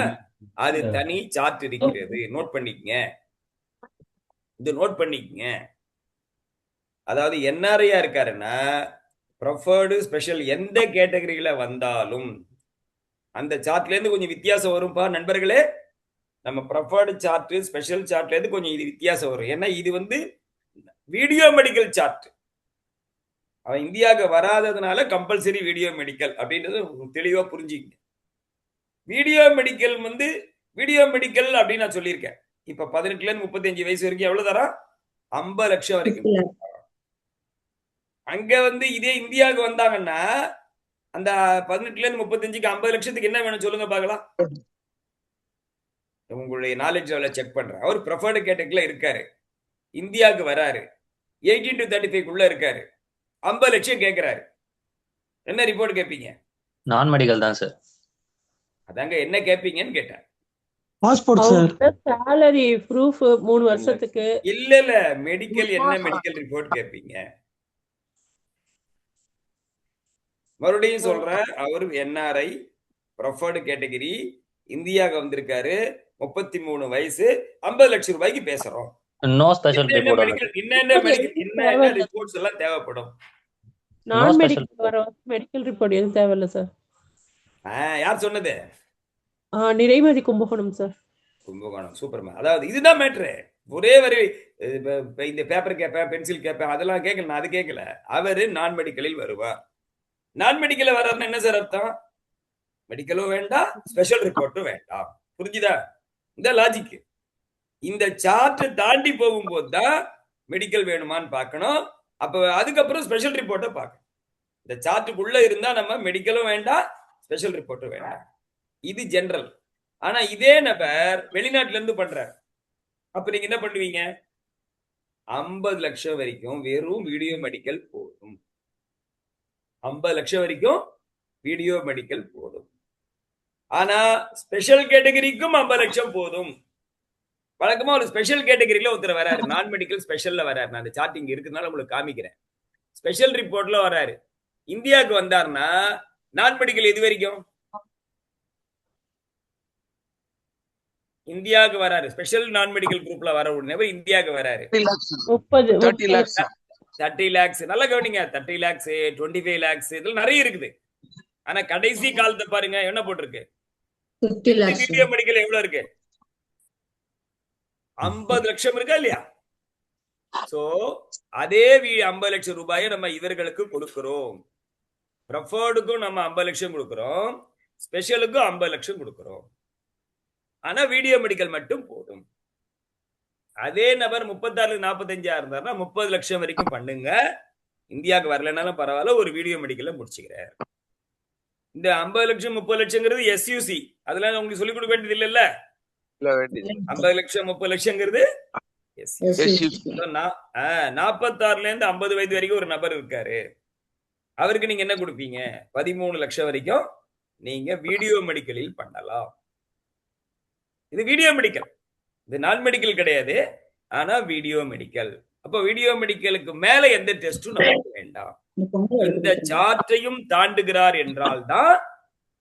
அது தனி சார்ட் இருக்கிறது, நோட் பண்ணிக்கங்க, இது நோட் பண்ணிக்கங்க. அதாவது என்ஆர்ஐயா இருக்காருன்னா ப்ரெஃபர்டு ஸ்பெஷல் எந்த கேட்டகரியில வந்தாலும் அந்த சார்ட்ல இருந்து கொஞ்சம் வித்தியாசம் வரும்பா நண்பர்களே. நம்ம ப்ரிஃபர்டு சார்ட் ஸ்பெஷல் சார்ட்ல இருந்து கொஞ்சம் இது வித்தியாசம் வரும். ஏன்னா இது வந்து வீடியோ மெடிக்கல் சார்ட். அவன் இந்தியாவுக்கு வராததுனால கம்பல்சரி வீடியோ மெடிக்கல் அப்படின்றது தெளிவா புரிஞ்சுக்கங்க. வீடியோ மெடிக்கல் வந்து வீடியோ மெடிக்கல் அப்படின்னு நான் சொல்லியிருக்கேன். இப்ப 18ல இருந்து 35 வயசு வரைக்கும் எவ்வளவு தரா? 50 லட்சம் வரைக்கும். அங்க வந்து இதே இந்தியாவுக்கு வந்தாங்கன்னா அந்த 18ல இருந்து 35க்கு 50 லட்சத்துக்கு என்ன வேணும் சொல்லுங்க பார்க்கலாம். உங்களுடைய நாலேஜ் லெவல செக் பண்றேன். அவர் ப்ரிஃபர்டு கேட்டகரியில இருக்காரு, இந்தியாவுக்கு வராரு, 18 to 35 இருக்காரு, 50 லட்சம் கேட்கிறாரு. என்ன ரிப்போர்ட் கேட்பீங்க? நான் மெடிக்கல் தான் சார். அதாங்க என்ன கேட்பீங்கன்னு கேட்டேன். Passport sir. salary proof 3 வருஷத்துக்கு. இல்ல மெடிக்கல் என்ன மெடிக்கல் ரிப்போர்ட் கேட்பீங்க? மறுபடியும் சொல்றேன், அவர் என்ஆர்ஐ ப்ரிஃபர்டு கேட்டகரி, இந்தியாவுக்கு வந்திருக்காரு, 33 வயசு, 50 லட்சம் ரூபாய்க்கு பேசுறோம். No special report. என்ன ரிப்போர்ட்ஸ் எல்லாம் தேவைப்படும்? நான் மெடிக்கல் வர மெடிக்கல் ரிப்போர்ட் எதுவும் தேவையில்ல சார். யார் சொன்னது? நிறைமதி கும்பகோணம் சார். கும்பகோணம் சூப்பர்மா. அதாவது இதுதான் மேட்ரு. ஒரே வரி இந்த பேப்பர் கேட்பேன், பென்சில் கேட்பேன், அதெல்லாம் கேட்கல. நான் அது கேட்கல. அவரு நான் மெடிக்கலில் வருவார். நான் மெடிக்கல் வர்றாருன்னு என்ன சார் அர்த்தம்? மெடிக்கலும் வேண்டாம், ஸ்பெஷல் ரிப்போர்ட்டும் வேண்டாம். புரிஞ்சுதா? இந்த லாஜிக். இந்த சார்ட் தாண்டி போகும்போது தான் மெடிக்கல் வேணுமான்னு பார்க்கணும். அப்ப அதுக்கப்புறம் ஸ்பெஷல் ரிப்போர்ட்டை பார்க்கணும். இந்த சார்ட்டுக்குள்ள இருந்தா நம்ம மெடிக்கலும் வேண்டாம், ஸ்பெஷல் ரிப்போர்ட்டும் வேண்டாம். இது ஜெனரல். ஆனா இதே நபர் வெளிநாட்டுல இருந்து பண்றார். அப்ப நீங்க என்ன பண்ணுவீங்க? 50 லட்சம் வரைக்கும் வெறும் வீடியோ மெடிக்கல் போதும். 50 லட்சம் வரைக்கும் வீடியோ மெடிக்கல் போதும். ஆனா ஸ்பெஷல் கேட்டகரிக்கும் 50 லட்சம் போதும். வழக்கமா ஒரு ஸ்பெஷல் கேட்டகரியில ஒருத்தர் வராரு, நான் மெடிக்கல் ஸ்பெஷல்ல வராரு. நான் அந்த சார்ட் இங்க இருக்குனால உங்களுக்கு காமிக்கிறேன். ஸ்பெஷல் ரிப்போர்ட்ல வராரு. இந்தியாவுக்கு வந்தாருன்னா நான் மெடிக்கல் எது வரைக்கும்? இந்தியாவுக்கு வராரு. ஸ்பெஷல் நான் மெடிக்கல் குரூப்ல வர உடனே இந்தியாவுக்கு வராரு. 30 lakhs. 30 lakhs. நல்லா கவனிங்க. 30 lakhs, 25 lakhs இதெல்லாம் நிறைய இருக்குது. ஆனா கடைசி காலத்தை பாருங்க என்ன போட்டிருக்கு? 50 lakhs. வீடியோ மெடிக்கல் எவ்வளவு இருக்கு? 50 லட்சம் இருக்கா இல்லையா? சோ அதே 50 லட்சம் ரூபாயை நம்ம இவர்களுக்கு கொடுக்கிறோம். ப்ரிஃபர்டுக்கும் நம்ம 50 லட்சம் கொடுக்கிறோம், ஸ்பெஷலுக்கும் 50 லட்சம் கொடுக்கிறோம். ஆனா வீடியோ மெடிக்கல் மட்டும் போதும். அதே நபர் 36 45 இருந்தாருன்னா 30 லட்சம் வரைக்கும் பண்ணுங்க. இந்தியாவுக்கு வரலனாலும் பரவாயில்ல, ஒரு வீடியோ மெடிக்கல்ல முடிச்சுக்கிறேன். இந்த 50 லட்சம் 30 லட்சங்கிறது எஸ்யூசி. அதெல்லாம் உங்களுக்கு சொல்லிக் கொடுக்க வேண்டியது இல்லைல்ல. 50 லட்சம் 30 லட்சங்கிறது 46ல இருந்து 50 வயது வரைக்கும் ஒரு நபர் இருக்காரு. அவருக்கு நீங்க என்ன கொடுப்பீங்க? 13 லட்சம் வரைக்கும் நீங்க வீடியோ மெடிக்கலில் பண்ணலாம். இது வீடியோ மெடிக்கல். இது நான் மெடிக்கல் கிடையாது, ஆனா வீடியோ மெடிக்கல். அப்ப வீடியோ மெடிக்கலுக்கு மேல எந்த டெஸ்டும் நமக்கு வேண்டாம். இந்த சார்ட்டையும் தாண்டுகிறார் என்றால் தான்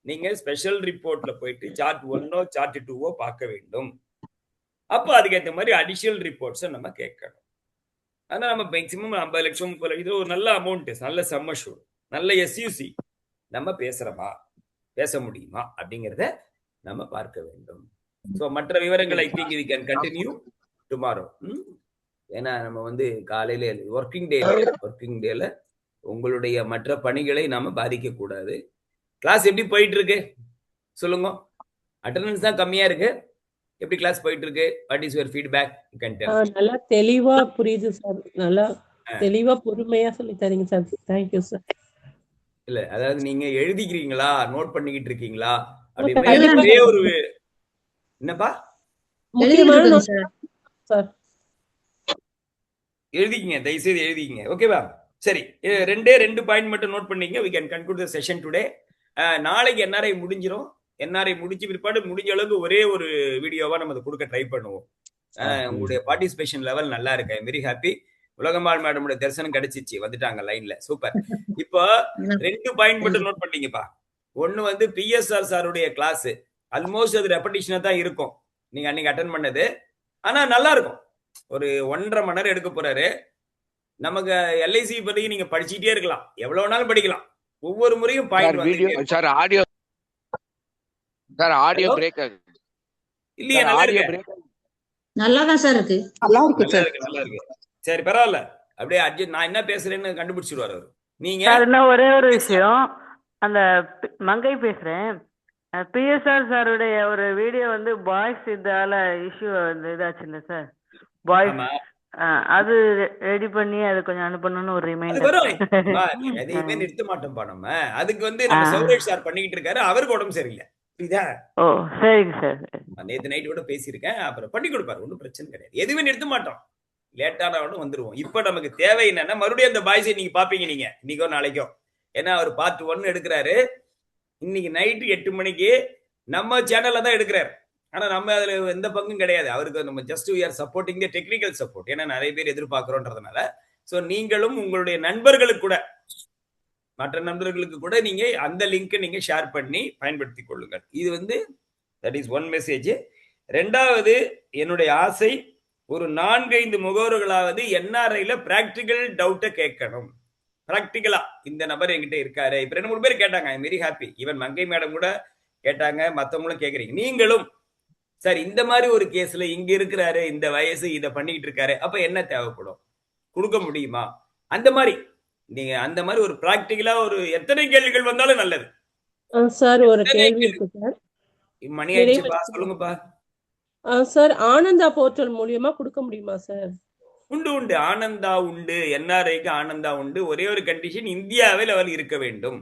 நீங்க ஸ்பெஷல் ரிப்போர்ட்ல போயிட்டு சார்ட் 1ஓ சார்ட் 2ஓ பார்க்க வேண்டும். அப்ப அதுக்கேற்ற மாதிரி அடிஷனல் ரிப்போர்ட்ஸை நம்ம கேட்கணும். ஆனா நம்ம மேக்சிமம் 50 லட்சம் 30 லட்சம் ஒரு நல்ல அமௌண்ட், நல்ல சம்மஷூர், நல்ல எஸ்யூசி நம்ம பேசுறோமா, பேச முடியுமா அப்படிங்கிறத நம்ம பார்க்க வேண்டும். ஸோ மற்ற விவரங்களை think we can continue tomorrow. ஏன்னா நம்ம வந்து காலையில ஒர்க்கிங் டேல உங்களுடைய மற்ற பணிகளை நாம பாதிக்க கூடாது. கிளாஸ் எப்படி போயிட்டு இருக்கு சொல்லுங்க. அட்டெண்டன்ஸ் தான் கம்மியா இருக்கு. எப்படி கிளாஸ் போயிட்டு இருக்கு? What is your feedback? You can tell. நல்லா தெளிவா புரியுது சார். நல்லா தெளிவா பொறுமையா சொல்லி தரீங்க சார். Thank you sir. இல்ல அதாவது நீங்க எழுதிக்கிறீங்களா, நோட் பண்ணிக்கிட்டு இருக்கீங்களா அப்படி ஒரே ஒரு என்னப்பா முக்கியமான சார் எழுதிக்கிங்க, தயவுசெய்து எழுதிக்கிங்க. ஓகேவா? சரி, 2 பாயிண்ட் மட்டும் நோட் பண்ணீங்க. we can conclude the session today. நாளைக்கு என்ஆர்ஐ முடிஞ்சிரும். என்ஆர்ஐ முடிஞ்ச பிற்பாடு முடிஞ்ச அளவுக்கு ஒரே ஒரு வீடியோவா நம்ம அதை கொடுக்க ட்ரை பண்ணுவோம். உங்களுடைய பார்ட்டிசிபேஷன் லெவல் நல்லா இருக்கு. I very happy. உலகம்மாள் மேடமுடைய தரிசனம் கிடைச்சிச்சு, வந்துட்டாங்க லைன்ல. சூப்பர். இப்போ 2 பாயிண்ட் மட்டும் நோட் பண்ணீங்கப்பா. ஒன்னு வந்து பிஎஸ்ஆர் சாருடைய கிளாஸ் ஆல்மோஸ்ட் அது ரெப்படிஷனா தான் இருக்கும் நீங்க அன்னைக்கு அட்டென்ட் பண்ணது. ஆனா நல்லா இருக்கும். ஒரு 1.5 மணி நேரம் எடுக்க போறாரு. நமக்கு எல்ஐசி பத்தி நீங்க படிச்சுட்டே இருக்கலாம், எவ்வளவு நாளும் படிக்கலாம். ஒவ்வொரு முறையும் பாயிண்ட் சார் ஆடியோ பிரேக் ஆகுது. இல்லையே, சார் நல்லா ஆடியோ இருக்கு. பிரேக் நல்லா தான் சார் இருக்கு. நல்லா இருக்கு நல்லா சார். இருக்கு, நல்லா இருக்கு. சரி, பரவாயில்ல. அப்படியே அட்ஜஸ்ட் நான் என்ன பேசுறேன்னு கண்டுபிடிச்சிருவாரு அவரு. நீங்க சார் இன்னும் ஒரே ஒரு விஷயம், அந்த மங்கை பேசுறேன். பிஎஸ்ஆர் சாருடைய ஒரு வீடியோ வந்து பாய்ஸ் இதால இஷ்யூ வந்து இதாச்சுல்ல சார், பாய்ஸ் ஆமா, அது ரெடி பண்ணி அது கொஞ்சம் அனுப்பணும்னு ஒரு அது ரிமைண்டர். வரும். அம்மா, எதையுமே நிறுத்த மாட்டோம்ப்பா நம்ம. அதுக்கு வந்து நம்ம சௌரேஷ் சார் பண்ணிக்கிட்டு இருக்காரு. அவருக்கு உடம்பு சரியில்லை, புரியுதா? ஓ சரிங்க சார். நேத்து நைட் கூட பேசியிருக்கேன். அப்புறம் பண்ணி கொடுப்பாரு, ஒன்றும் பிரச்சனை கிடையாது. எதுவுமே நிறுத்த மாட்டோம். லேட்டானவனும் வந்துருவோம். இப்ப நமக்கு தேவை என்னன்னா, மறுபடியும் அந்த பாய்ஸை நீங்க பாப்பீங்க, நீங்க இன்னைக்கோ நாளைக்கோ. ஏன்னா அவர் பார்ட் 1 எடுக்கிறாரு. இன்னைக்கு நைட்டு 8 மணிக்கு நம்ம சேனல்ல தான் எடுக்கிறாரு. ஆனா நம்ம அதுல எந்த பங்கும் கிடையாது. அவருக்கு நம்ம just we are supporting the technical support. ஏன்னா நிறைய பேர் எதிர்பார்க்கிறோன்றதுனால. சோ நீங்களும் உங்களுடைய நண்பர்களுக்கு கூட, மற்ற நண்பர்களுக்கு கூட நீங்க அந்த லிங்கை நீங்க ஷேர் பண்ணி பயன்படுத்திக் கொள்ளுங்கள். இது வந்து தட் இஸ் ஒன் மெசேஜ். ரெண்டாவது, என்னுடைய ஆசை, ஒரு 4-5 முகவர்களாவது என்ஆர்ஐல பிராக்டிக்கல் டவுட்டை கேட்கணும். பிராக்டிக்கலா இந்த நபர் என்கிட்ட இருக்காரு. இப்ப 2-3 பேர் கேட்டாங்க. I am very happy. Even Mangai madam கூட கேட்டாங்க, மத்தவங்களும் கேக்குறீங்க. நீங்களும் சார் இந்த மாதிரி ஒரு கேஸ்ல இங்க இருக்கிறாரு, இந்த வயசு, இதை பண்ணிட்டு இருக்காரு, அப்ப என்ன தேவைப்படும், கொடுக்க முடியுமா? அந்த மாதிரி நீங்க அந்த மாதிரி ஒரு பிராக்டிக்கலா ஒரு எத்தனை கேள்விகள் வந்தாலும் நல்லது. சார் ஒரு எத்தனை கேள்வி கேள்வி? இருக்கு சார். மணி ஆயிடுச்சுப்பா, சொல்லுங்கப்பா. சார் ஆனந்தா போர்ட்டல் மூலியமா கொடுக்க முடியுமா சார்? உண்டு உண்டு, ஆனந்தா உண்டு, என்ஆர்ஐக்கு ஆனந்தா உண்டு. ஒரே ஒரு கண்டிஷன், இந்தியாவில் அவர் இருக்க வேண்டும்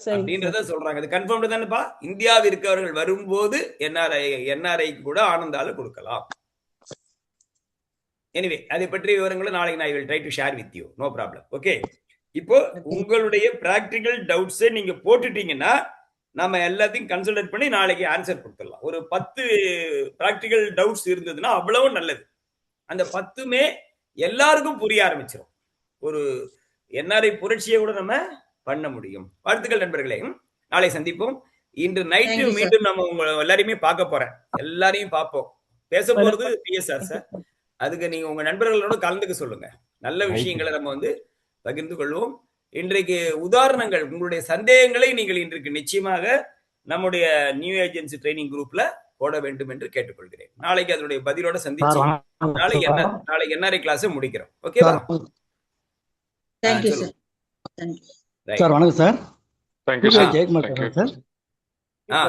சரிங்க அப்படின்றத சார். சொல்றாங்க. அது கன்ஃபார்ம் தானேப்பா? இந்தியாவில் இருக்கவர்கள் வரும்போது என்ஆர்ஐக்கு கூட ஆனந்தால கொடுக்கலாம். எனிவே, அதை பற்றிய விவரங்களை நாளைக்கு நான் will try to share with you, no problem. Okay, இப்போ உங்களுடைய பிராக்டிக்கல் டவுட்ஸை நீங்க போட்டுட்டீங்கன்னா நம்ம எல்லாத்தையும் கன்சிடர் பண்ணி நாளைக்கு ஆன்சர் கொடுத்துடலாம். ஒரு 10 பிராக்டிக்கல் டவுட்ஸ் இருந்ததுன்னா அவ்வளவு நல்லது. அந்த 10மே எல்லாருக்கும் புரிய ஆரம்பிச்சிடும். ஒரு என்ஆர்ஐ புரட்சியை கூட நம்ம பண்ண முடியும். வாழ்த்துக்கள் நண்பர்களே. நாளை சந்திப்போம். இன்று நைட்டு மீண்டும் நம்ம உங்க எல்லாரையுமே பார்க்க போறேன். எல்லாரையும் பார்ப்போம். பேச போறது பிஎஸ்ஆர் சார். அதுக்கு நீங்க உங்க நண்பர்களோட கலந்துக்க சொல்லுங்க. நல்ல விஷயங்களை நம்ம வந்து பகிர்ந்து கொள்வோம். இன்றைக்கு உதாரணங்கள், உங்களுடைய சந்தேகங்களை நீங்கள் இன்றைக்கு நிச்சயமாக நம்முடைய நியூ ஏஜென்சி ட்ரைனிங் குரூப்ல போட வேண்டும் என்று கேட்டுக்கொள்கிறேன். நாளைக்கு அதனுடைய பதிலோட சந்திச்சு நாளைக்கு என்ஆர்ஐ கிளாஸ் முடிக்கிறோம். ஓகேவா? Thank you sir. சார் வணக்கம் சார். Thank you Jayakumar sir. ஆ